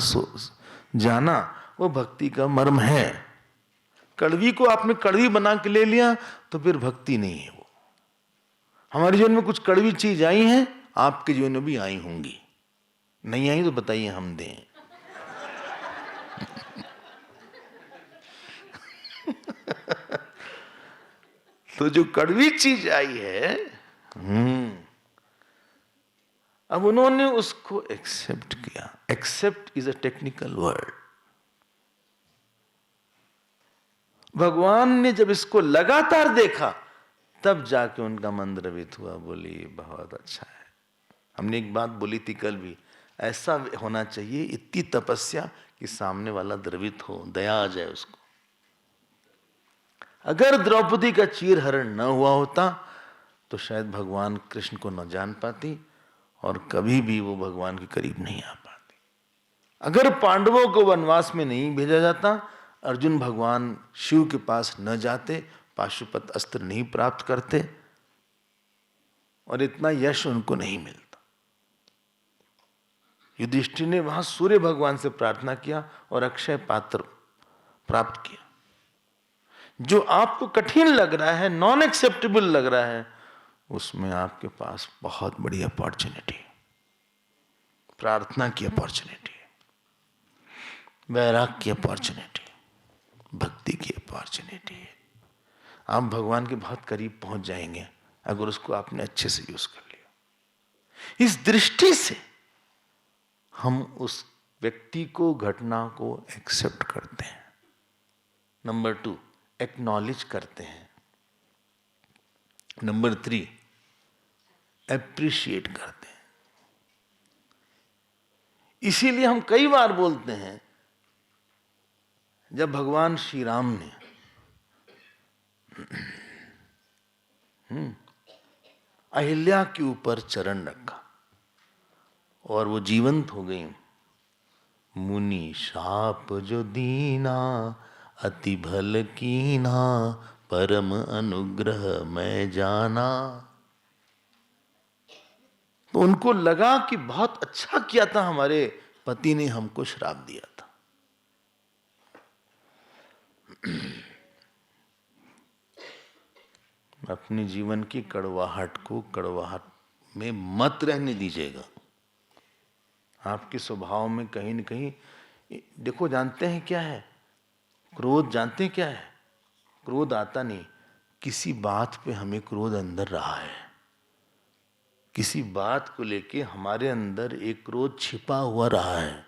जाना, वो भक्ति का मर्म है। कड़वी को आपने कड़वी बना के ले लिया तो फिर भक्ति नहीं है वो। हमारे जीवन में कुछ कड़वी चीज आई है, आपके जीवन में भी आई होंगी। नहीं आई तो बताइए, हम दें। तो जो कड़वी चीज आई है, अब उन्होंने उसको एक्सेप्ट किया। Accept is a technical word. भगवान ने जब इसको लगातार देखा, तब जाके उनका मन द्रवित हुआ। बोली बहुत अच्छा है। हमने एक बात बोली थी कल भी, ऐसा होना चाहिए, इतनी तपस्या कि सामने वाला द्रवित हो, दया आ जाए उसको। अगर द्रौपदी का चीरहरण न हुआ होता तो शायद भगवान कृष्ण को न जान पाती और कभी भी वो भगवान के करीब नहीं आ पाती। अगर पांडवों को वनवास में नहीं भेजा जाता, अर्जुन भगवान शिव के पास न जाते, पाशुपत अस्त्र नहीं प्राप्त करते और इतना यश उनको नहीं मिलता। युधिष्ठिर ने वहां सूर्य भगवान से प्रार्थना किया और अक्षय पात्र प्राप्त किया। जो आपको कठिन लग रहा है, नॉन एक्सेप्टेबल लग रहा है, उसमें आपके पास बहुत बड़ी अपॉर्चुनिटी है। प्रार्थना की अपॉर्चुनिटी, वैराग की अपॉर्चुनिटी, भक्ति की अपॉर्चुनिटी है। आप भगवान के बहुत करीब पहुंच जाएंगे अगर उसको आपने अच्छे से यूज कर लिया। इस दृष्टि से हम उस व्यक्ति को, घटना को एक्सेप्ट करते हैं। नंबर 2, एक्नॉलेज करते हैं। नंबर 3, एप्रिशिएट करते हैं। इसीलिए हम कई बार बोलते हैं, जब भगवान श्री राम ने अहिल्या के ऊपर चरण रखा और वो जीवंत हो गई। मुनि शाप जो दीना, अति भल कीना, परम अनुग्रह मैं जाना। तो उनको लगा कि बहुत अच्छा किया था हमारे पति ने, हमको श्राप दिया था। अपने जीवन की कड़वाहट को कड़वाहट में मत रहने दीजिएगा। आपके स्वभाव में कहीं न कहीं देखो, जानते हैं क्या है क्रोध? जानते हैं क्या है क्रोध? आता नहीं, किसी बात पे हमें क्रोध अंदर रहा है, किसी बात को लेके हमारे अंदर एक क्रोध छिपा हुआ रहा है।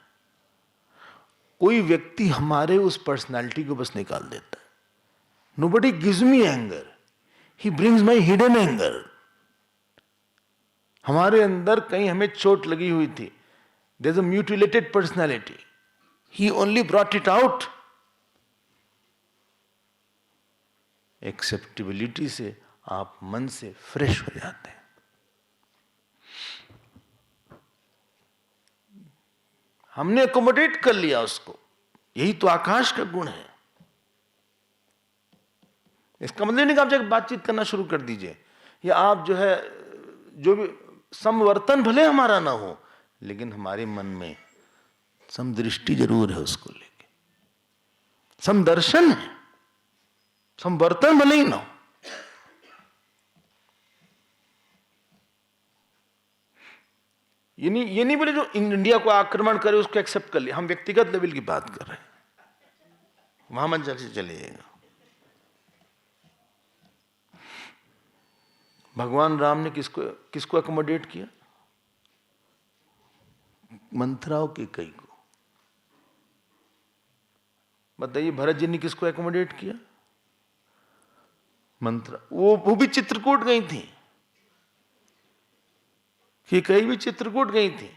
कोई व्यक्ति हमारे उस पर्सनालिटी को बस निकाल देता है। Nobody gives me anger, he brings my hidden anger। हमारे अंदर कहीं हमें चोट लगी हुई थी, there's a mutilated personality, he only brought it out। Acceptability से आप मन से फ्रेश हो जाते हैं। हमने अकोमोडेट कर लिया उसको, यही तो आकाश का गुण है। इसका मतलब नहीं कि आप जाकर बातचीत करना शुरू कर दीजिए, या आप जो है जो भी समवर्तन भले हमारा ना हो, लेकिन हमारे मन में समदृष्टि जरूर है उसको लेके, समदर्शन है, समवर्तन भले ही ना हो। ये नहीं बोले जो इंडिया को आक्रमण करे उसको एक्सेप्ट कर लिया। हम व्यक्तिगत लेवल की बात कर रहे हैं, वहां मन से चलिएगा। भगवान राम ने किसको अकोमोडेट किया? मंथरा और कैकेयी को। बताइए, भरत जी ने किसको अकोमोडेट किया? मंथरा। वो भी चित्रकूट गई थी, कैकेयी भी चित्रकूट गई थी।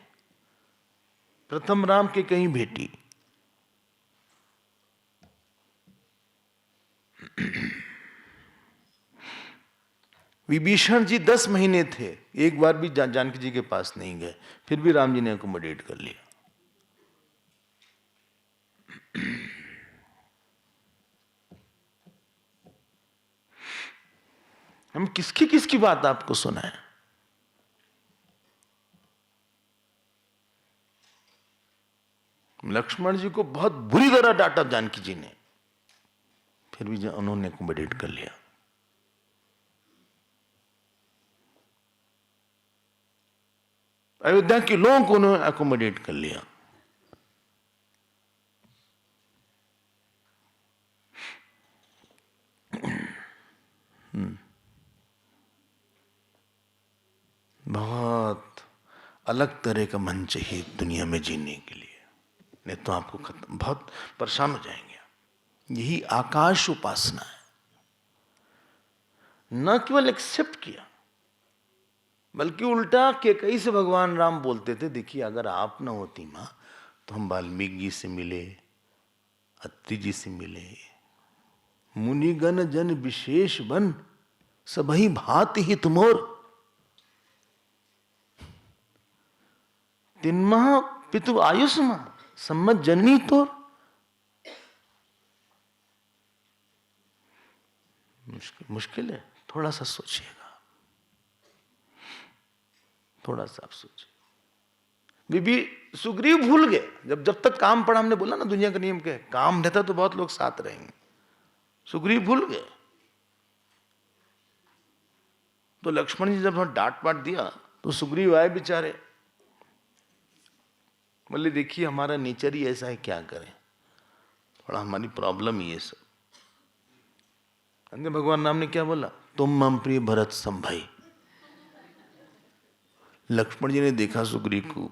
प्रथम राम कैकेयी बेटी। विभीषण जी 10 महीने थे, एक बार भी जानकी जी के पास नहीं गए, फिर भी राम जी ने अकोमोडेट कर लिया। हम किसकी बात आपको सुनाएं? लक्ष्मण जी को बहुत बुरी तरह डांटा जानकी जी ने, फिर भी उन्होंने अकोमोडेट कर लिया। अयोध्या के लोगों को उन्होंने अकोमोडेट कर लिया। बहुत अलग तरह का मन चाहिए दुनिया में जीने के लिए, नहीं तो आपको बहुत परेशान हो जाएंगे। यही आकाश उपासना है। न केवल एक्सेप्ट किया, बल्कि उल्टा केकई से भगवान राम बोलते थे, देखिए अगर आप न होती माँ तो हम वाल्मीकि जी से मिले, अत्रि जी से मिले, मुनिगण जन विशेष बन, सबही भांति ही तुमोर, तिन्मह पितु आयुष्मा सम्मत जननी तोर। मुश्किल है, थोड़ा सा सोचिएगा, थोड़ा सा आप सोचिए। बीबी सुग्रीव भूल गए, जब तक काम पड़ा, हमने बोला ना दुनिया का नियम क्या है, काम रहता तो बहुत लोग साथ रहेंगे। सुग्रीव भूल गए तो लक्ष्मण जी जब डांट पाट दिया तो सुग्रीव आए बेचारे, बोले देखिए हमारा नेचर ही ऐसा है, क्या करें, थोड़ा हमारी प्रॉब्लम ही है सब। अंदर भगवान राम ने क्या बोला, तुम मम प्रिय भरत संभई। लक्ष्मण जी ने देखा सुग्रीव को,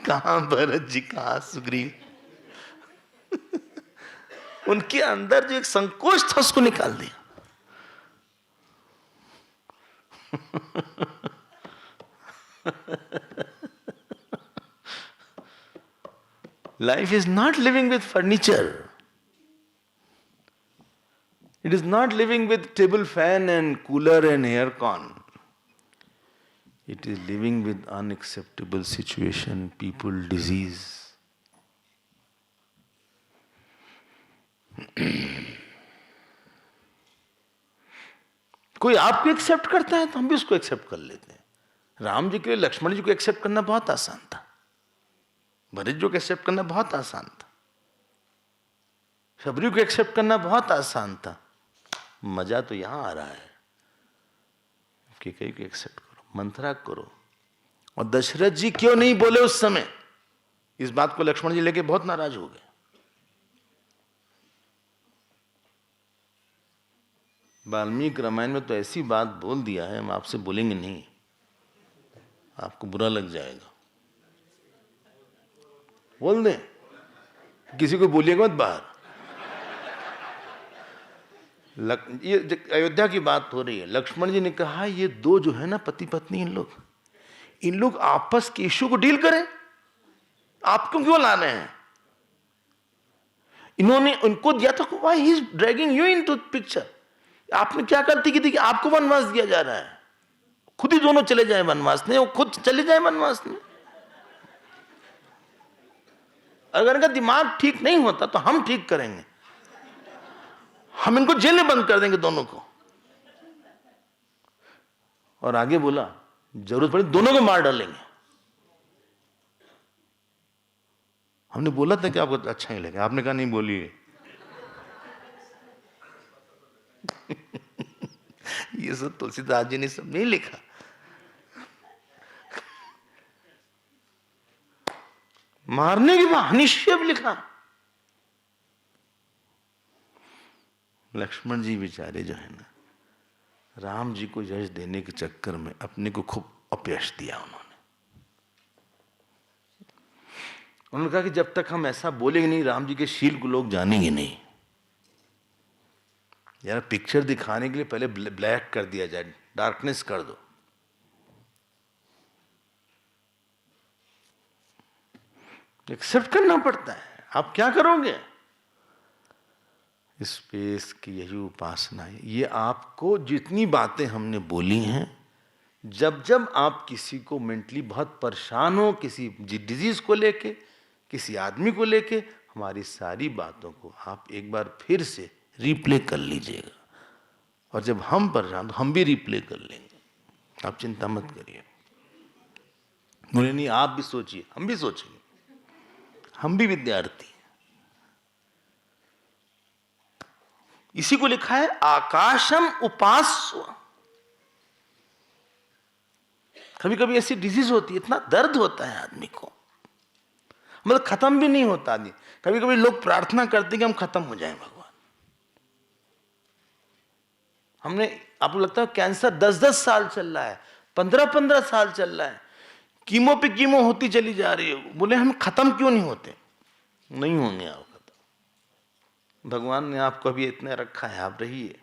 कहां भरत जी, कहां सुग्रीव। उनके अंदर जो एक संकोच था उसको निकाल दिया। Life is not living with furniture. It is not living with table fan and cooler and air con. It is living with unacceptable situation, people, disease. कोई आपको एक्सेप्ट करता है तो हम भी उसको एक्सेप्ट कर लेते हैं। राम जी के लिए लक्ष्मण जी को एक्सेप्ट करना बहुत आसान था, भरत जी को एक्सेप्ट करना बहुत आसान था, शबरी को एक्सेप्ट करना बहुत आसान था। मजा तो यहां आ रहा है कि कहीं को एक्सेप्ट करो, मंथरा करो। और दशरथ जी क्यों नहीं बोले उस समय, इस बात को लक्ष्मण जी लेके बहुत नाराज हो गए। वाल्मीकि रामायण में तो ऐसी बात बोल दिया है, हम आपसे बोलेंगे नहीं, आपको बुरा लग जाएगा। बोल दें, किसी को बोलिएगा मत बाहर। ये अयोध्या की बात हो रही है। लक्ष्मण जी ने कहा ये दो जो है ना पति पत्नी, इन लोग आपस के इश्यू को डील करें, आप क्यों ला रहे हैं। इन्होंने उनको दिया था, why he is dragging you into picture. आपने क्या गलती की थी कि आपको वनवास दिया जा रहा है, खुद ही दोनों चले जाए वनवास में, वो खुद चले जाए वनवास में। अगर इनका दिमाग ठीक नहीं होता तो हम ठीक करेंगे, हम इनको जेल में बंद कर देंगे दोनों को। और आगे बोला जरूरत पड़ी दोनों को मार डालेंगे। हमने बोला था कि आपको अच्छा ही लगे, आपने कहा नहीं बोलिए। ये सब तुलसीदास जी ने सब नहीं लिखा। मारने के बाद निश्चय लिखा। लक्ष्मण जी बेचारे जो है ना, राम जी को यश देने के चक्कर में अपने को खूब अपयश दिया उन्होंने कहा कि जब तक हम ऐसा बोलेंगे नहीं, राम जी के शील को लोग जानेंगे नहीं। यार पिक्चर दिखाने के लिए पहले ब्लैक कर दिया जाए, डार्कनेस कर दो। एक्सेप्ट करना पड़ता है, आप क्या करोगे। स्पेस की यही उपासना है। ये आपको जितनी बातें हमने बोली हैं, जब जब आप किसी को मेंटली बहुत परेशान हो, किसी डिजीज को लेके, किसी आदमी को लेके, हमारी सारी बातों को आप एक बार फिर से रिप्ले कर लीजिएगा। और जब हम परेशान तो हम भी रिप्ले कर लेंगे, आप चिंता मत करिए। बोले नहीं आप भी सोचिए, हम भी सोचेंगे, हम भी विद्यार्थी। इसी को लिखा है आकाशम उपास्व। कभी कभी ऐसी डिजीज होती है, इतना दर्द होता है आदमी को, मतलब खत्म भी नहीं होता आदमी। कभी कभी लोग प्रार्थना करते हैं कि हम खत्म हो जाएं भगवान। हमने, आपको लगता है कैंसर 10-10 साल चल रहा है, 15-15 साल चल रहा है, कीमो पे कीमो होती चली जा रही है। बोले हम खत्म क्यों नहीं होते? नहीं होंगे आप खत्म। भगवान ने आपको अभी इतने रखा है, आप रहिए।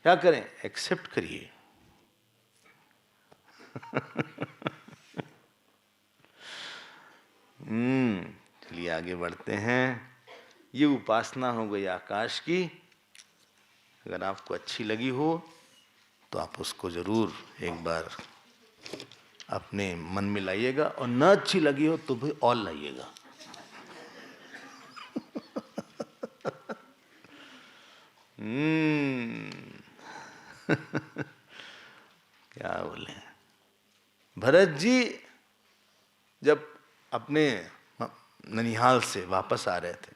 क्या करें? एक्सेप्ट करिए। चलिए आगे बढ़ते हैं। ये उपासना हो गई आकाश की। अगर आपको अच्छी लगी हो तो आप उसको जरूर एक बार अपने मन में लाइएगा, और न अच्छी लगी हो तो भी और लाइएगा। क्या बोले, भरत जी जब अपने ननिहाल से वापस आ रहे थे,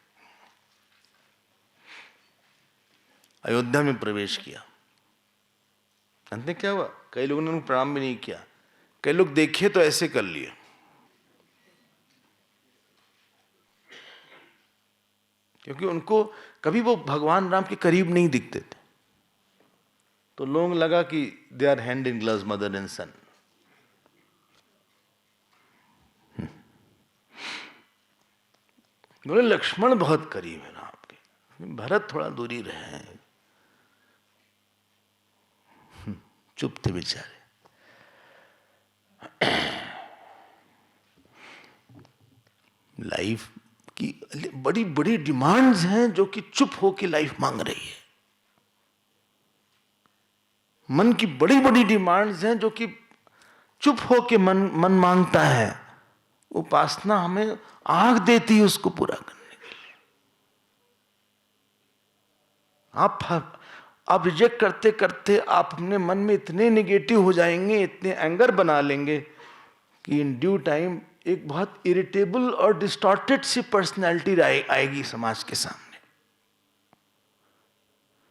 अयोध्या में प्रवेश किया। अंत में क्या हुआ? कई लोगों ने उनको प्रणाम भी नहीं किया, कई लोग देखे तो ऐसे कर लिए। क्योंकि उनको कभी वो भगवान राम के करीब नहीं दिखते थे, तो लोगों लगा कि they are hand in gloves, mother and son. बोले लक्ष्मण बहुत करीब है राम के, भरत थोड़ा दूरी रहे हैं। चुप थे बेचारे। लाइफ की बड़ी बड़ी डिमांड्स हैं जो कि चुप होके लाइफ मांग रही है। मन की बड़ी बड़ी डिमांड्स हैं जो कि चुप होके मन मांगता है। उपासना हमें आग देती है उसको पूरा करने के लिए। आप रिजेक्ट करते करते आप अपने मन में इतने नेगेटिव हो जाएंगे, इतने एंगर बना लेंगे कि इन ड्यू टाइम एक बहुत इरिटेबल और डिस्टॉर्टेड सी पर्सनैलिटी आएगी समाज के सामने।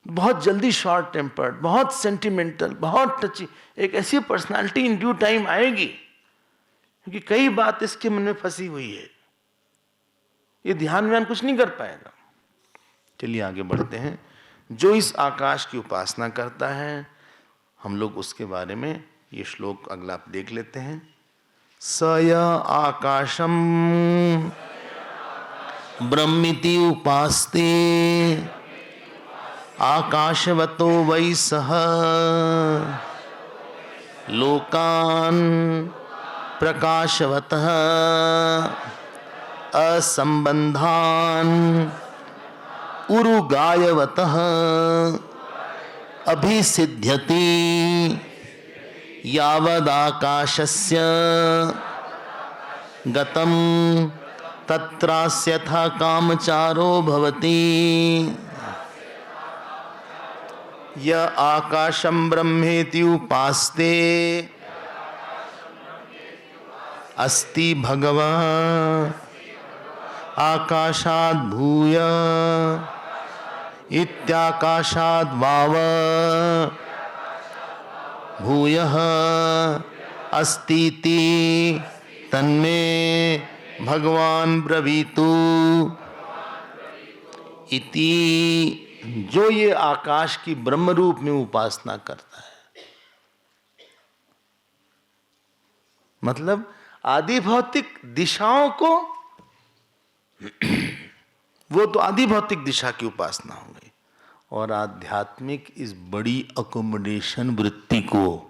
बहुत जल्दी शॉर्ट टेम्पर्ड, बहुत सेंटिमेंटल, बहुत टची, एक ऐसी पर्सनैलिटी इन ड्यू टाइम आएगी, क्योंकि कई बात इसके मन में फंसी हुई है। ये ध्यान व्यान कुछ नहीं कर पाएगा। चलिए आगे बढ़ते हैं। जो इस आकाश की उपासना करता है, हम लोग उसके बारे में ये श्लोक अगला देख लेते हैं। स य आकाशम ब्रह्मिति उपास्ते आकाशवतो वै सह लोकान् प्रकाशवतः असंबंधान् उरुगायवतः अभिसिद्ध्यति यावदाकाशस्य गतं तत्रास्यथा कामचारो भवति। य आकाशं ब्रह्मेति उपास्ते अस्ति भगवः आकाशाद् भूय इत्याकाशाद् वाव भूयः अस्तीति तन्मे भगवान ब्रवीतु इति। जो ये आकाश की ब्रह्म रूप में उपासना करता है, मतलब आदि भौतिक दिशाओं को, वो तो आदि भौतिक दिशा की उपासना हो गई, और आध्यात्मिक इस बड़ी अकोमोडेशन वृत्ति को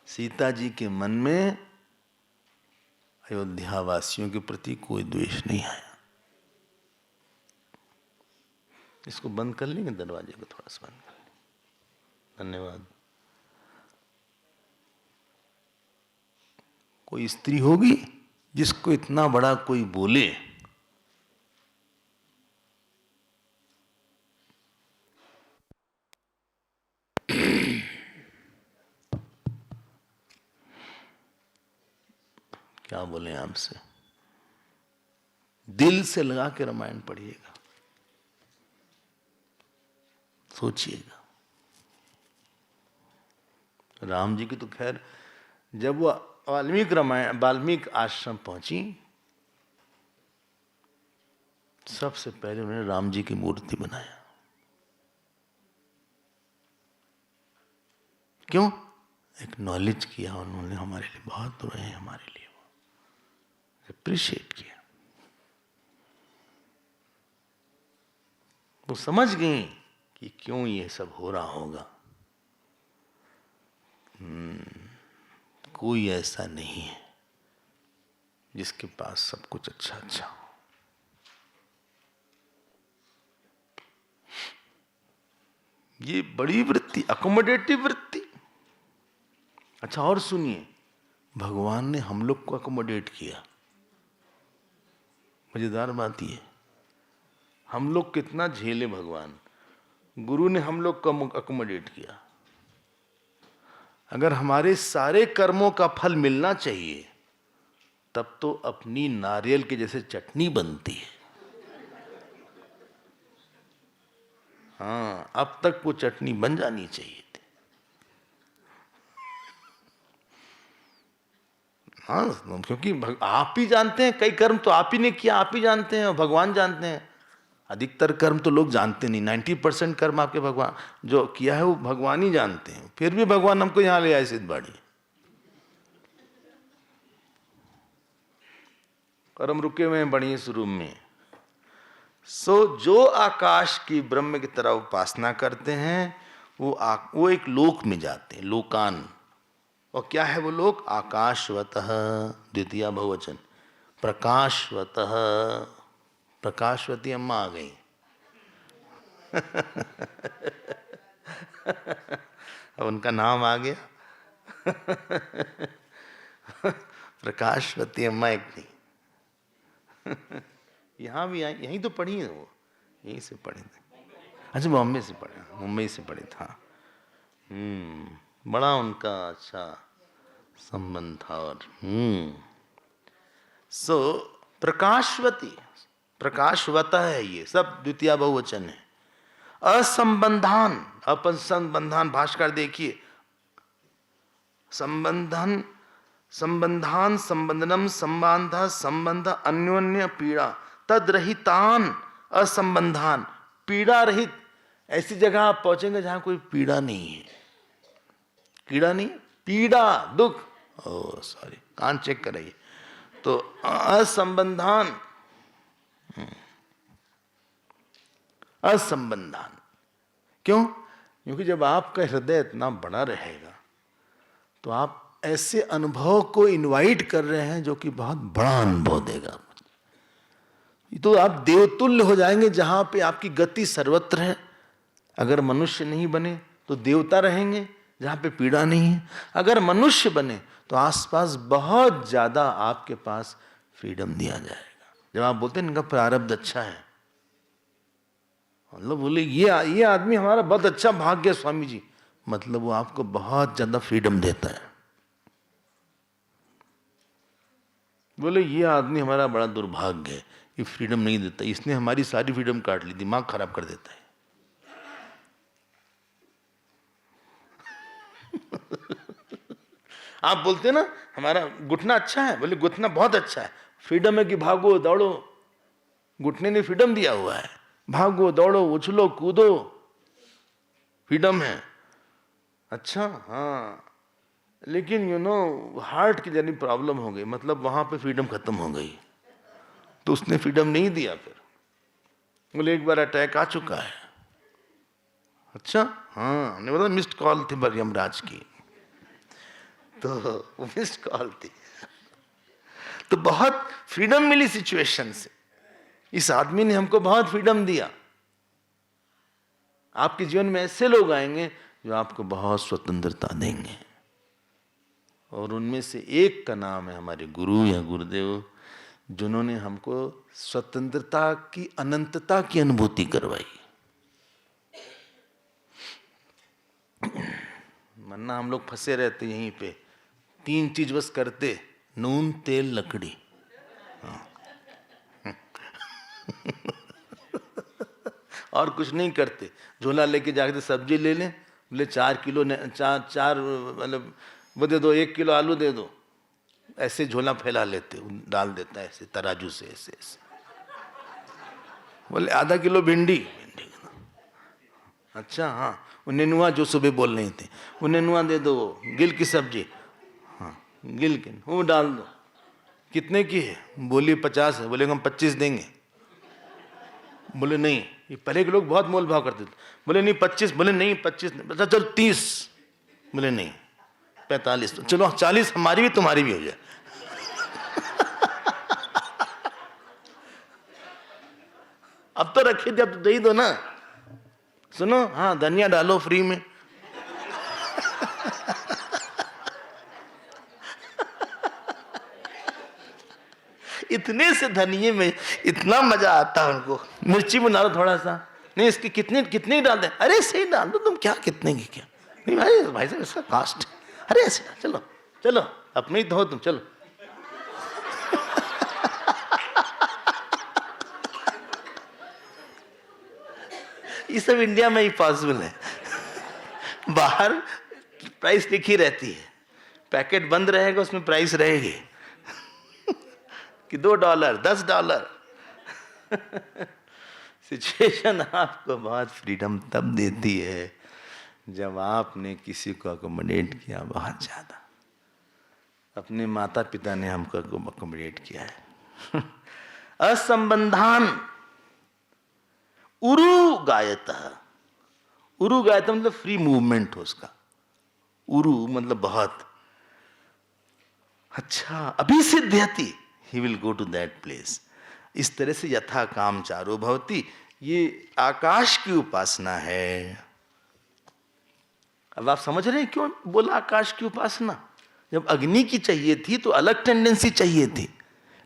सीता जी के मन में अयोध्या वासियों के प्रति कोई द्वेष नहीं आया। इसको बंद कर लेंगे, दरवाजे को थोड़ा सा बंद कर लेंगे। धन्यवाद। कोई स्त्री होगी जिसको इतना बड़ा कोई बोले, क्या बोले आपसे, दिल से लगा के रामायण पढ़िएगा, सोचिएगा। राम जी की तो खैर, जब वो वाल्मीकि आश्रम पहुंची सबसे पहले उन्होंने राम जी की मूर्ति बनाया। क्यों? एक नॉलेज किया उन्होंने, हमारे लिए बहुत बुरे हैं, हमारे लिए वो अप्रिशिएट किया। वो समझ गई कि क्यों ये सब हो रहा होगा। कोई ऐसा नहीं है जिसके पास सब कुछ अच्छा अच्छा हो। ये बड़ी वृत्ति, अकोमोडेटिव वृत्ति। अच्छा और सुनिए, भगवान ने हम लोग को अकोमोडेट किया। मजेदार बात ये, हम लोग कितना झेले भगवान, गुरु ने हम लोग को अकोमोडेट किया। अगर हमारे सारे कर्मों का फल मिलना चाहिए तब तो अपनी नारियल के जैसे चटनी बनती है। हाँ, अब तक वो चटनी बन जानी चाहिए थी। हाँ, क्योंकि आप ही जानते हैं, कई कर्म तो आप ही ने किया, आप ही जानते हैं और भगवान जानते हैं। अधिकतर कर्म तो लोग जानते नहीं, 90% कर्म आपके भगवान जो किया है वो भगवान ही जानते हैं। फिर भी भगवान हमको यहां ले आए सिद्धबाड़ी, और हम रुके हुए हैं बढ़िया इस रूम में। जो आकाश की ब्रह्म की तरह उपासना करते हैं वो एक लोक में जाते हैं, लोकान। और क्या है वो लोक? आकाशवतः, द्वितीय बहुवचन, प्रकाशवतः। प्रकाशवती अम्मा आ गई। अब उनका नाम आ गया। प्रकाशवती अम्मा एक थी। यहाँ भी आई, यहीं तो पढ़ी है वो, यहीं से पढ़े थे। अच्छा, बॉम्बे से पढ़े, मुंबई से पढ़े था। बड़ा उनका अच्छा संबंध था। और प्रकाशवती, प्रकाशवता है, ये सब द्वितीय बहुवचन है। असंबंधान, अपन संबंधान, भाष्कर देखिए, संबंधन, संबंधान, संबंधनम, संबंध, संबंध, अन्योन्य पीड़ा, तद्रहितान असंबंधान, पीड़ा रहित। ऐसी जगह आप पहुंचेंगे जहां कोई पीड़ा नहीं है। कीड़ा नहीं, पीड़ा, दुख। ओ सॉरी, कान चेक कराइए। तो असंबंधान, असंबंधान। क्यों? क्योंकि जब आपका हृदय इतना बड़ा रहेगा तो आप ऐसे अनुभव को इनवाइट कर रहे हैं जो कि बहुत बड़ा अनुभव देगा। तो आप देवतुल्य हो जाएंगे जहां पे आपकी गति सर्वत्र है। अगर मनुष्य नहीं बने तो देवता रहेंगे जहां पे पीड़ा नहीं है। अगर मनुष्य बने तो आसपास बहुत ज्यादा आपके पास फ्रीडम दिया जाएगा। जब आप बोलते हैं इनका प्रारब्ध अच्छा है, मतलब बोले ये आदमी हमारा बहुत अच्छा भाग्य है स्वामी जी, मतलब वो आपको बहुत ज्यादा फ्रीडम देता है। बोले ये आदमी हमारा बड़ा दुर्भाग्य है, ये फ्रीडम नहीं देता, इसने हमारी सारी फ्रीडम काट ली, दिमाग खराब कर देता है। आप बोलते ना हमारा घुटना अच्छा है, बोले घुटना बहुत अच्छा है, फ्रीडम है कि भागो दौड़ो, घुटने ने फ्रीडम दिया हुआ है, भागो दौड़ो उछलो कूदो, फ्रीडम है। अच्छा हाँ, लेकिन हार्ट की जनी प्रॉब्लम हो गई, मतलब वहां पे फ्रीडम खत्म हो गई, तो उसने फ्रीडम नहीं दिया। फिर बोले एक बार अटैक आ चुका है। अच्छा हाँ, हमने बोला मिस्ड कॉल थी यमराज की, तो वो मिस्ड कॉल थी, तो बहुत फ्रीडम मिली सिचुएशन से। इस आदमी ने हमको बहुत फ्रीडम दिया। आपके जीवन में ऐसे लोग आएंगे जो आपको बहुत स्वतंत्रता देंगे, और उनमें से एक का नाम है हमारे गुरु या गुरुदेव, जिन्होंने हमको स्वतंत्रता की अनंतता की अनुभूति करवाई। वरना हम लोग फंसे रहते यहीं पे, 3 चीज बस करते, नून तेल लकड़ी। और कुछ नहीं करते। झोला लेके जाके सब्जी ले लें, बोले 4 किलो चार मतलब वो दे दो, 1 किलो आलू दे दो, ऐसे झोला फैला लेते, डाल देता है ऐसे तराजू से, ऐसे ऐसे। बोले आधा किलो भिंडी। अच्छा हाँ, वो नेनुआ जो सुबह बोल रहे थे, वो नेनुआ दे दो, गिल की सब्जी। हाँ गिल की, वो डाल दो। कितने की है? बोली 50 है। बोले हम 25 देंगे। बोले नहीं, ये पहले के लोग बहुत मोल भाव करते थे। बोले नहीं 25। बोले नहीं 25 नहीं। बता चल 30। बोले नहीं 45। तो चलो 40 हमारी भी तुम्हारी भी हो जाए। अब तो रखे थे, अब तो दे ही दो ना। सुनो, हाँ धनिया डालो फ्री में। इतने से धनिये में इतना मजा आता है उनको। मिर्ची बना लो थोड़ा सा, नहीं इसकी कितनी डाल दें। अरे सही डाल दो तुम, क्या कितने की क्या। नहीं भाई साहब इसका कास्ट। अरे ऐसे चलो चलो, अपने ही तो हो तुम, चलो। ये सब इंडिया में ही पॉसिबल है। बाहर प्राइस लिखी रहती है, पैकेट बंद रहेगा उसमें प्राइस रहेगी कि $2 $10। सिचुएशन आपको बहुत फ्रीडम तब देती है जब आपने किसी को अकोमोडेट किया बहुत ज्यादा। अपने माता पिता ने हमको अकोमोडेट किया है। असंबंधान उरु गायतः। उरु गायतः मतलब फ्री मूवमेंट हो उसका। उरु मतलब बहुत। अच्छा, अभिसिद्ध्यति, he will go to that place. इस तरह से यथा काम चारो भवति, ये आकाश की उपासना है। अब आप समझ रहे हैं क्यों बोला आकाश की उपासना। जब अग्नि की चाहिए थी तो अलग टेंडेंसी चाहिए थी,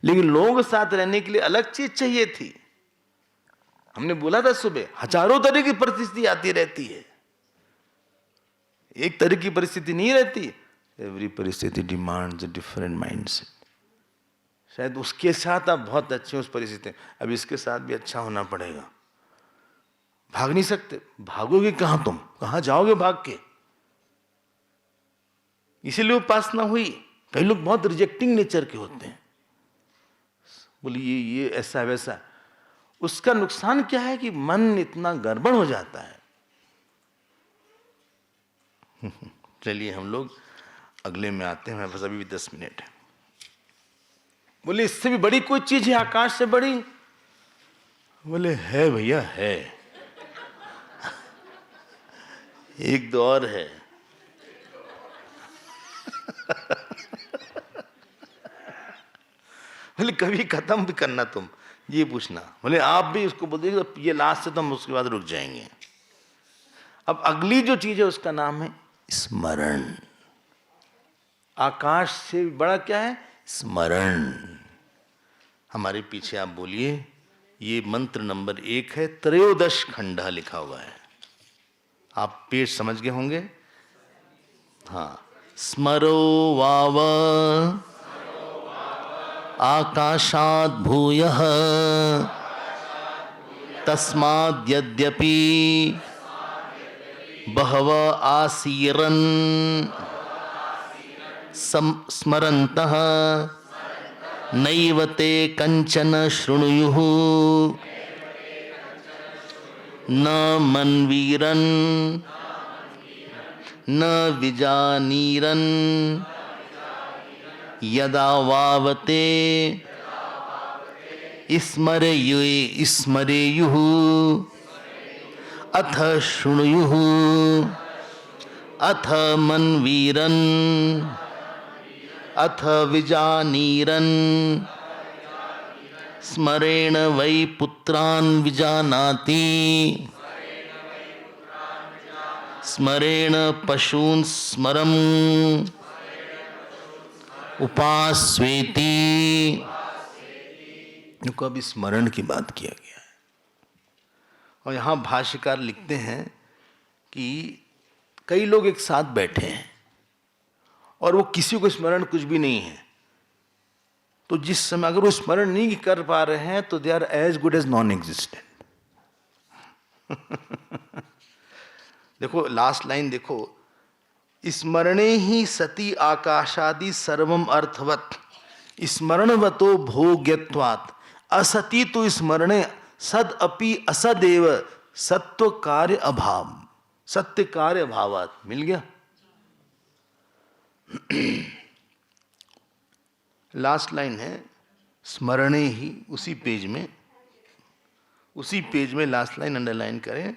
लेकिन लोगों के साथ रहने के लिए अलग चीज चाहिए थी। हमने बोला था सुबह, हजारों तरह की परिस्थिति आती रहती है, एक तरह की परिस्थिति नहीं रहती। एवरी परिस्थिति डिमांड्स अ डिफरेंट माइंडसेट। शायद उसके साथ आप बहुत अच्छे उस परिस्थिति, अब इसके साथ भी अच्छा होना पड़ेगा। भाग नहीं सकते, भागोगे कहां तुम, कहां जाओगे भाग के। इसीलिए उपासना हुई। कई लोग बहुत रिजेक्टिंग नेचर के होते हैं, बोले ये ऐसा वैसा। उसका नुकसान क्या है कि मन इतना गड़बड़ हो जाता है। चलिए हम लोग अगले में आते हैं, बस अभी भी 10 मिनट है। बोले इससे भी बड़ी कोई चीज है आकाश से बड़ी। बोले है भैया है, एक दो और है। बोले कभी खत्म भी करना तुम, ये पूछना। बोले आप भी उसको बोल दीजिए तो ये लास्ट से तो हम उसके बाद रुक जाएंगे। अब अगली जो चीज है उसका नाम है स्मरण। आकाश से बड़ा क्या है? स्मरण। हमारे पीछे आप बोलिए, ये मंत्र नंबर 1 है, 13 खंडा लिखा हुआ है। आप पेज समझ गए होंगे। हाँ, स्मरो वाव आकाशात् भूयः तस्माद् यद्यपि बहव आसीरन् स्मरन्तः नैव ते कंचन शृणुयुः न मन्वीरन् न विजानीरन् यदा वावते स्मरेयुः अथ शृणुयुः अथ मन्वीरन् अथ विजानीरन् स्मरेण वै पुत्रान् विजानाति स्मरेण पशून् स्मरम् उपास्वेति। इनको अभी स्मरण की बात किया गया है। और यहाँ भाष्यकार लिखते हैं कि कई लोग एक साथ बैठे हैं और वो किसी को स्मरण कुछ भी नहीं है, तो जिस समय अगर वो स्मरण नहीं कर पा रहे हैं तो they are as good as non existent. देखो लास्ट लाइन देखो, स्मरणे ही सती आकाशादि सर्वम अर्थवत स्मरणवतो भोग्यत्वात्। असती तो स्मरणे सद अपि असदेव सत्व कार्य अभाव, सत्य कार्य अभावात। मिल गया। लास्ट लाइन है स्मरणे ही, उसी पेज में लास्ट लाइन अंडरलाइन करें।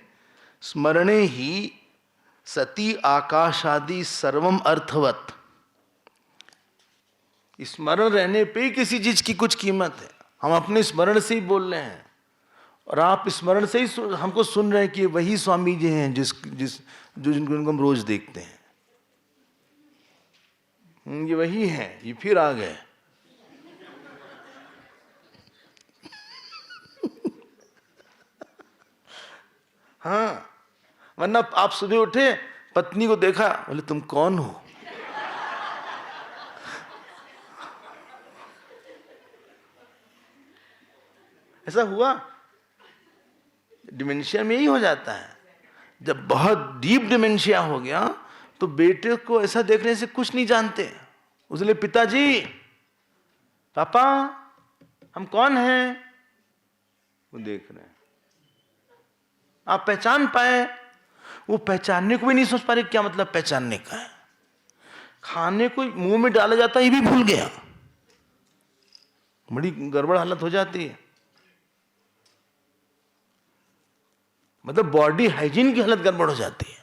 स्मरणे ही सती आकाशादि सर्वम अर्थवत। स्मरण रहने पे ही किसी चीज की कुछ कीमत है। हम अपने स्मरण से ही बोल रहे हैं और आप स्मरण से ही हमको सुन रहे हैं कि वही स्वामी जी हैं जिनको हम रोज देखते हैं। ये वही हैं, ये फिर आ गए। हाँ, वरना आप सुबह उठे, पत्नी को देखा, बोले तुम कौन हो? ऐसा हुआ? डिमेंशिया में यही हो जाता है। जब बहुत डीप डिमेंशिया हो गया तो बेटे को ऐसा देखने से कुछ नहीं जानते। उसने पिताजी, पापा, हम कौन हैं? वो देख रहे हैं। आप पहचान पाए? वो पहचानने को भी नहीं सोच पा रहे क्या मतलब पहचानने का है। खाने को मुंह में डाला जाता है ये भी भूल गया। बड़ी गड़बड़ हालत हो जाती है। मतलब बॉडी हाइजीन की हालत गड़बड़ हो जाती है।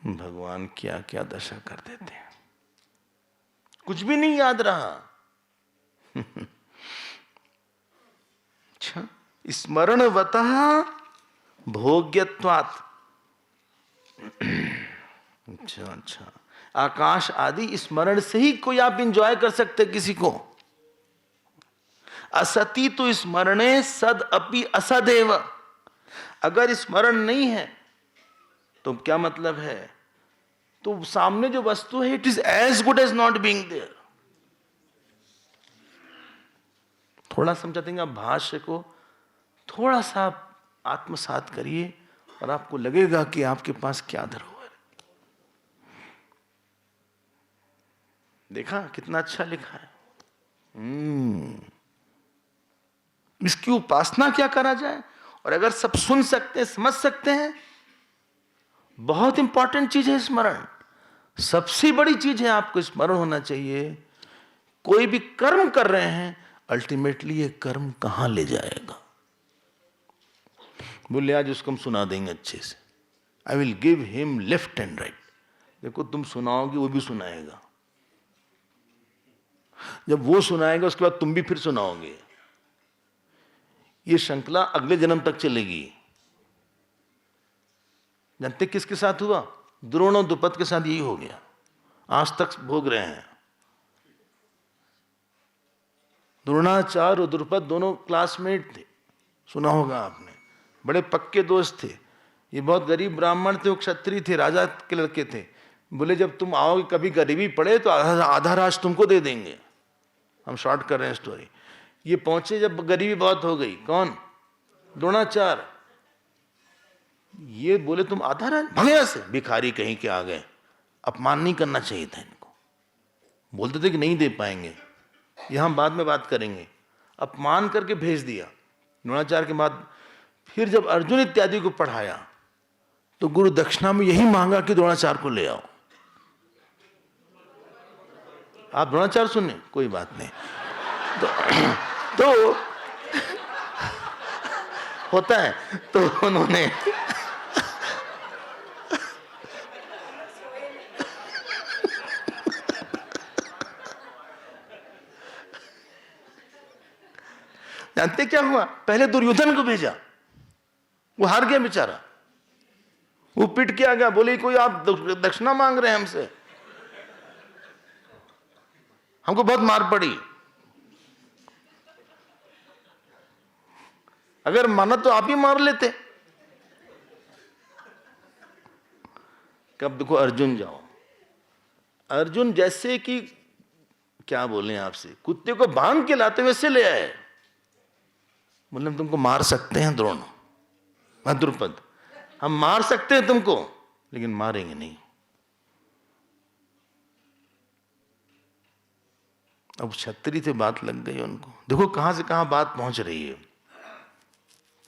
भगवान क्या क्या दशा कर देते हैं, कुछ भी नहीं याद रहा। अच्छा, स्मरणवतः भोग्यत्वात्। अच्छा, आकाश आदि स्मरण से ही कोई आप इंजॉय कर सकते किसी को। असति तो स्मरणे सद अपि असदेव। अगर स्मरण नहीं है तो क्या मतलब है? तो सामने जो वस्तु है it is as good as not being there. थोड़ा समझा देंगे आप भाष्य को, थोड़ा सा आत्मसात करिए और आपको लगेगा कि आपके पास क्या धरोहर है। देखा कितना अच्छा लिखा है। इसकी उपासना क्या करा जाए? और अगर सब सुन सकते हैं, समझ सकते हैं, बहुत इंपॉर्टेंट चीज है स्मरण। सबसे बड़ी चीज है, आपको स्मरण होना चाहिए। कोई भी कर्म कर रहे हैं, अल्टीमेटली ये कर्म कहां ले जाएगा? बोले आज उसको हम सुना देंगे अच्छे से। I will give him left and right. देखो तुम सुनाओगे, वो भी सुनाएगा। जब वो सुनाएगा उसके बाद तुम भी फिर सुनाओगे। ये श्रृंखला अगले जन्म तक चलेगी। जानते किसके साथ हुआ? द्रोण और द्रुपद के साथ यही हो गया। आज तक भोग रहे हैं। द्रोणाचार्य और द्रुपद दोनों क्लासमेट थे, सुना होगा आपने। बड़े पक्के दोस्त थे। ये बहुत गरीब ब्राह्मण थे, वो क्षत्रिय थे, राजा के लड़के थे। बोले जब तुम आओगे कभी गरीबी पड़े तो आधा राज तुमको दे देंगे। हम शॉर्ट कर रहे हैं स्टोरी। ये पहुंचे जब गरीबी बहुत हो गई। कौन? द्रोणाचार्य। ये बोले तुम आधा राज, भगया से भिखारी कहीं के आ गए। अपमान नहीं करना चाहिए था इनको। बोलते थे कि नहीं दे पाएंगे, यहां बाद में बात करेंगे। अपमान करके भेज दिया। द्रोणाचार्य के बाद फिर जब अर्जुन इत्यादि को पढ़ाया तो गुरु दक्षिणा में यही मांगा कि द्रोणाचार्य को ले आओ। आप द्रोणाचार्य सुने, कोई बात नहीं। तो होता है। तो उन्होंने जानते क्या हुआ? पहले दुर्योधन को भेजा, वो हार गया बेचारा। वो पिट के आ गया। बोले कोई आप दक्षिणा मांग रहे हैं हमसे, हमको बहुत मार पड़ी। अगर माना तो आप ही मार लेते। कब देखो अर्जुन जाओ। अर्जुन जैसे कि क्या बोले आपसे, कुत्ते को बांध के लाते वैसे ले आए। बोले तुमको मार सकते हैं द्रोण, द्रुपद, हम मार सकते हैं तुमको, लेकिन मारेंगे नहीं। अब छतरी से बात लग गई उनको, देखो कहां से कहां बात पहुंच रही है।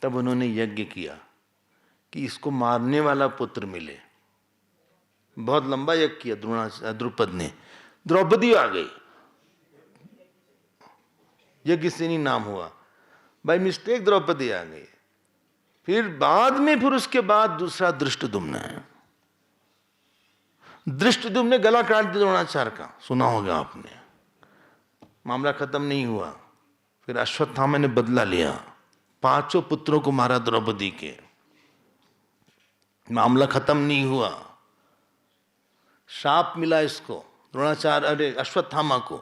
तब उन्होंने यज्ञ किया कि इसको मारने वाला पुत्र मिले। बहुत लंबा यज्ञ किया द्रुपद ने। द्रौपदी आ गई, यज्ञ से नहीं नाम हुआ, बाय मिस्टेक द्रौपदी आ गई। फिर बाद में, फिर उसके बाद दूसरा धृष्टद्युम्न है। धृष्टद्युम्न ने गला काट दिया द्रोणाचार्य का, सुना होगा आपने। मामला खत्म नहीं हुआ। फिर अश्वत्थामा ने बदला लिया, 5 पुत्रों को मारा द्रौपदी के। मामला खत्म नहीं हुआ। शाप मिला इसको द्रोणाचार्य, अरे अश्वत्थामा को,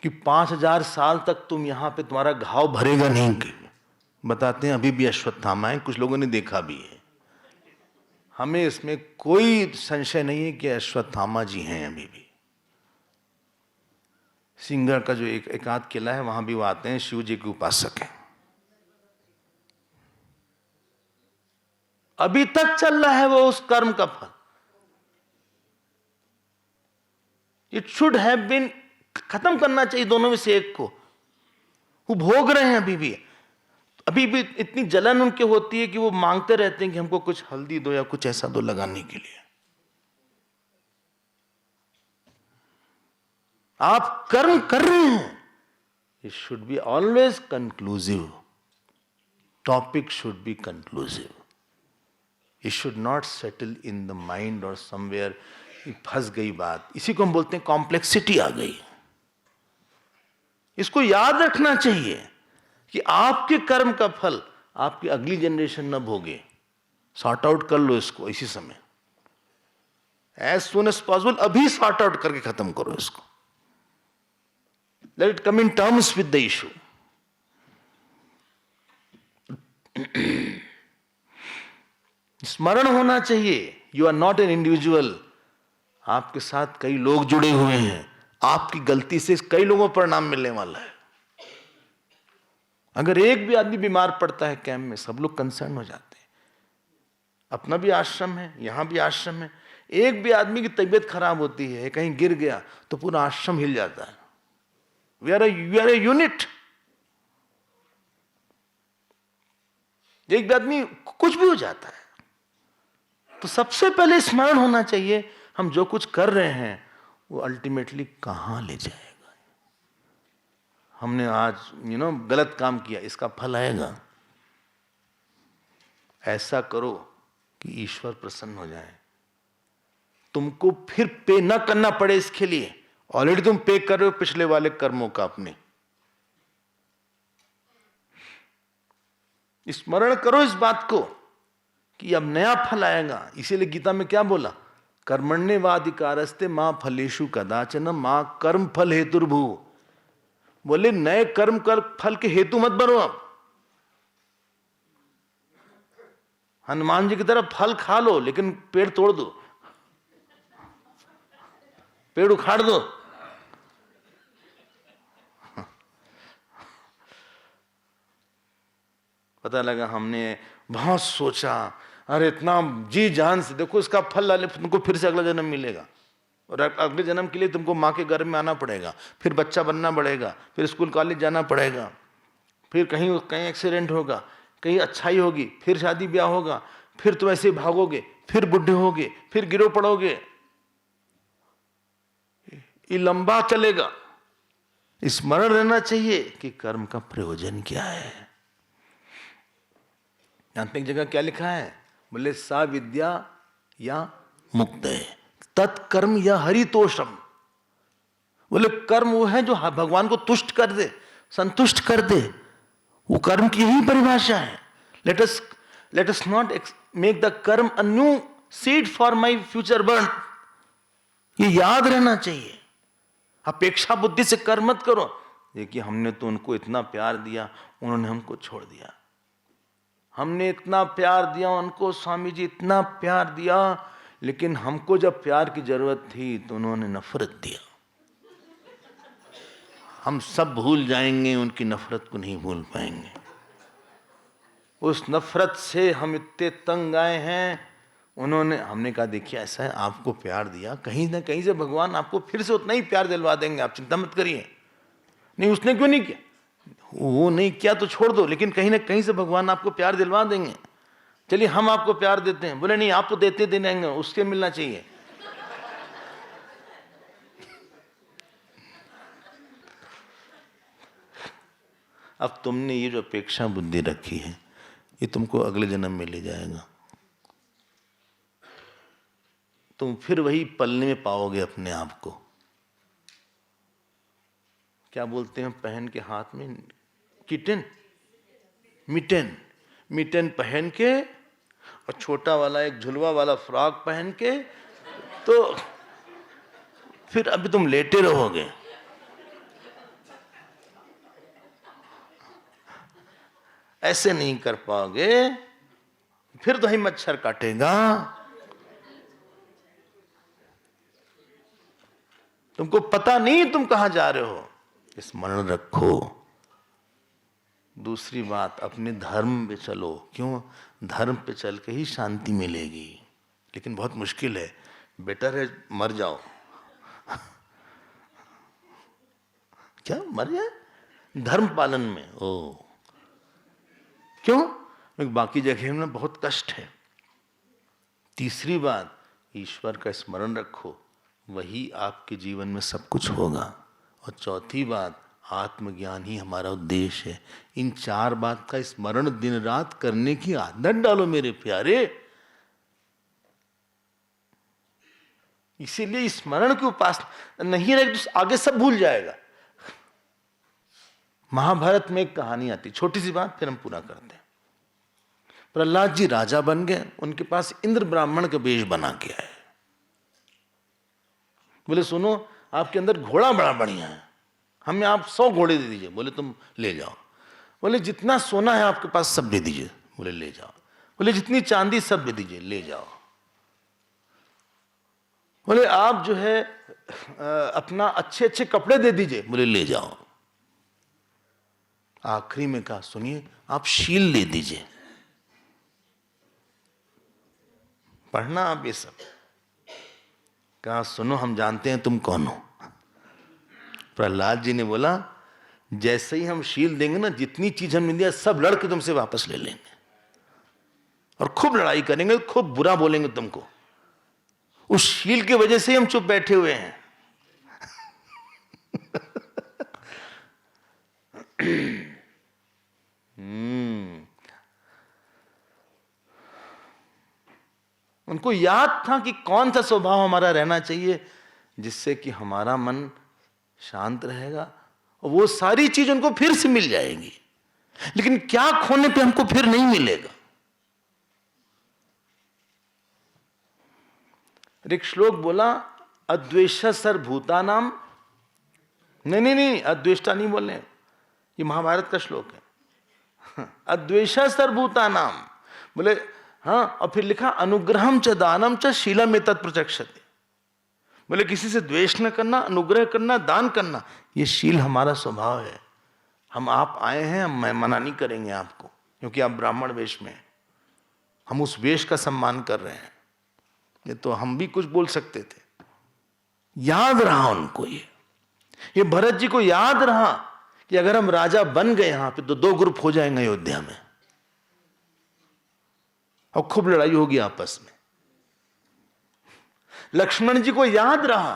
कि 5000 साल तक तुम यहां पे, तुम्हारा घाव भरेगा नहीं। बताते हैं अभी भी अश्वत्थामा है, कुछ लोगों ने देखा भी है। हमें इसमें कोई संशय नहीं है कि अश्वत्थामा जी हैं अभी भी। सिंगर का जो एक आध किला है, वहां भी वो आते हैं, शिव जी के उपासक हैं। अभी तक चल रहा है वो उस कर्म का फल। इट शुड हैव बीन, खत्म करना चाहिए दोनों में से एक को। वो भोग रहे हैं अभी भी। अभी भी इतनी जलन उनके होती है कि वो मांगते रहते हैं कि हमको कुछ हल्दी दो या कुछ ऐसा दो लगाने के लिए। आप कर्म कर रहे हैं, it should be always conclusive. Topic should be conclusive. It should not settle in the mind और समवेयर फंस गई बात। इसी को हम बोलते हैं कॉम्प्लेक्सिटी आ गई। इसको याद रखना चाहिए कि आपके कर्म का फल आपकी अगली जनरेशन न भोगे। सॉर्ट आउट कर लो इसको इसी समय, एज सुन एज पॉसिबल। अभी सॉर्ट आउट करके खत्म करो इसको। Let it come in terms with the issue. स्मरण होना चाहिए, you are not an individual. आपके साथ कई लोग जुड़े हुए हैं। आपकी गलती से कई लोगों पर परिणाम मिलने वाला है। अगर एक भी आदमी बीमार पड़ता है कैंप में, सब लोग कंसर्न हो जाते हैं। अपना भी आश्रम है, यहां भी आश्रम है। एक भी आदमी की तबीयत खराब होती है, कहीं गिर गया तो पूरा आश्रम हिल जाता है। We are a unit. एक भी आदमी कुछ भी हो जाता है। तो सबसे पहले स्मरण होना चाहिए, हम जो कुछ कर रहे हैं वो अल्टीमेटली कहां ले जाएगा। हमने आज गलत काम किया, इसका फल आएगा। ऐसा करो कि ईश्वर प्रसन्न हो जाए, तुमको फिर पे ना करना पड़े इसके लिए। ऑलरेडी तुम पे कर रहे हो पिछले वाले कर्मों का अपने। स्मरण करो इस बात को कि अब नया फल आएगा। इसीलिए गीता में क्या बोला, कर्मण्येवाधिकारस्ते मां फलेषु कदाचन मां कर्म फल हेतुर्भू। बोले नए कर्म कर फल के हेतु मत बनो। अब हनुमान जी की तरह फल खा लो, लेकिन पेड़ तोड़ दो, पेड़ उखाड़ दो। पता लगा हमने बहुत सोचा, अरे इतना जी जान से, देखो इसका फल लाले तुमको फिर से अगला जन्म मिलेगा। और अगले जन्म के लिए तुमको माँ के गर्भ में आना पड़ेगा, फिर बच्चा बनना पड़ेगा, फिर स्कूल कॉलेज जाना पड़ेगा, फिर कहीं कहीं एक्सीडेंट होगा, कहीं अच्छाई होगी, फिर शादी ब्याह होगा, फिर तुम ऐसे भागोगे, फिर बुढ़े होगे, फिर गिरो पड़ोगे। ये लंबा चलेगा। स्मरण रहना चाहिए कि कर्म का प्रयोजन क्या है। यहां पे एक जगह क्या लिखा है, बोले सा विद्या या मुक्त है तत्कर्म या हरितोषम। बोले कर्म वो है जो भगवान को तुष्ट कर दे, संतुष्ट कर दे। वो कर्म की यही परिभाषा है। Let us not make the karma a new seed for my future birth. ये याद रहना चाहिए। अपेक्षा बुद्धि से कर्म मत करो। देखिए हमने तो उनको इतना प्यार दिया, उन्होंने हमको छोड़ दिया। हमने इतना प्यार दिया उनको, स्वामी जी इतना प्यार दिया, लेकिन हमको जब प्यार की जरूरत थी तो उन्होंने नफरत दिया। हम सब भूल जाएंगे, उनकी नफरत को नहीं भूल पाएंगे। उस नफरत से हम इतने तंग आए हैं, उन्होंने, हमने कहा देखिए ऐसा है, आपको प्यार दिया, कहीं ना कहीं से भगवान आपको फिर से उतना ही प्यार दिलवा देंगे, आप चिंता मत करिए। नहीं उसने क्यों नहीं किया? वो नहीं किया तो छोड़ दो, लेकिन कहीं ना कहीं से भगवान आपको प्यार दिलवा देंगे। चलिए हम आपको प्यार देते हैं। बोले नहीं, आप तो देते देंगे, उसके मिलना चाहिए। अब तुमने ये जो अपेक्षा बुद्धि रखी है, ये तुमको अगले जन्म में ले जाएगा। तुम फिर वही पलने में पाओगे अपने आप को। क्या बोलते हैं पहन के हाथ में? किटन, मिटन, मिटन पहन के और छोटा वाला एक झुलवा वाला फ्रॉक पहन के, तो फिर अभी तुम लेटे रहोगे। ऐसे नहीं कर पाओगे, फिर तो ही मच्छर काटेगा। तुमको पता नहीं तुम कहां जा रहे हो, स्मरण रखो। दूसरी बात, अपने धर्म पे चलो। क्यों? धर्म पे चल के ही शांति मिलेगी, लेकिन बहुत मुश्किल है। बेटर है मर जाओ। क्या मर जाए धर्म पालन में? ओ क्यों? बाकी जगह में बहुत कष्ट है। तीसरी बात, ईश्वर का स्मरण रखो, वही आपके जीवन में सब कुछ होगा। और चौथी बात, आत्मज्ञान ही हमारा उद्देश्य है। इन चार बात का स्मरण दिन रात करने की आदत डालो मेरे प्यारे। इसीलिए स्मरण की उपासना नहीं रहे तो आगे सब भूल जाएगा। महाभारत में एक कहानी आती, छोटी सी बात फिर हम पूरा करते हैं। प्रहलाद जी राजा बन गए, उनके पास इंद्र ब्राह्मण का वेश बना के आए। बोले सुनो, आपके अंदर घोड़ा बड़ा बढ़िया है, हमें आप 100 घोड़े दे दीजिए। बोले तुम ले जाओ। बोले जितना सोना है आपके पास सब दे दीजिए। बोले ले जाओ। बोले जितनी चांदी सब दे दीजिए, ले जाओ। बोले आप जो है अपना अच्छे अच्छे कपड़े दे दीजिए। बोले ले जाओ। आखिरी में कहा सुनिए, आप शील दे दीजिए। पढ़ना आप ये सब। कहा सुनो, हम जानते हैं तुम कौन हो। प्रहलाद जी ने बोला जैसे ही हम शील देंगे ना, जितनी चीज हमने दिया सब लड़के तुमसे वापस ले लेंगे और खूब लड़ाई करेंगे, खूब बुरा बोलेंगे तुमको। उस शील की वजह से ही हम चुप बैठे हुए हैं। उनको याद था कि कौन सा स्वभाव हमारा रहना चाहिए जिससे कि हमारा मन शांत रहेगा और वो सारी चीज उनको फिर से मिल जाएगी। लेकिन क्या खोने पे हमको फिर नहीं मिलेगा। एक श्लोक बोला, अद्वेष सर्वभूतानाम। नहीं, अद्वेष्टा नहीं बोल रहे, ये महाभारत का श्लोक है। अद्वेष सर्वभूतानाम बोले हाँ, और फिर लिखा अनुग्रहम च दानम च शीलम एतत् प्रचक्षते। बोले किसी से द्वेष न करना, अनुग्रह करना, दान करना, ये शील हमारा स्वभाव है। हम आप आए हैं, हम मना नहीं करेंगे आपको, क्योंकि आप ब्राह्मण वेश में हैं। हम उस वेश का सम्मान कर रहे हैं। ये तो हम भी कुछ बोल सकते थे। याद रहा उनको, ये भरत जी को याद रहा कि अगर हम राजा बन गए यहां पे तो 2 ग्रुप हो जाएंगे अयोध्या में और खूब लड़ाई होगी आपस में। लक्ष्मण जी को याद रहा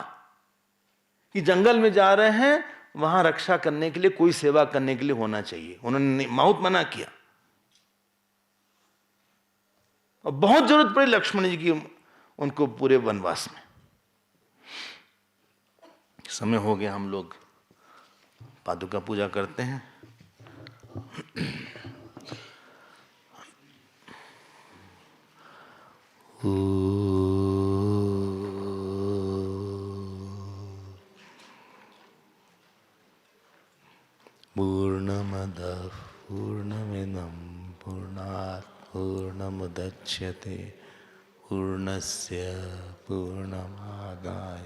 कि जंगल में जा रहे हैं, वहां रक्षा करने के लिए, कोई सेवा करने के लिए होना चाहिए। उन्होंने बहुत मना किया और बहुत जरूरत पड़ी लक्ष्मण जी की उनको पूरे वनवास में। समय हो गया, हम लोग पादुका पूजा करते हैं। पूर्णमदः पूर्णमिदं पूर्णात् पूर्णमुदच्यते पूर्णस्य पूर्णमादाय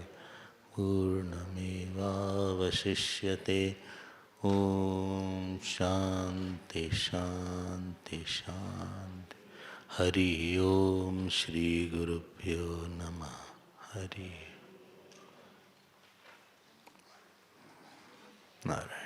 पूर्णमेवावशिष्यते। ओम शांति शांति शांति। हरि ओम श्री गुरुभ्यो नमः। हरि नारायण।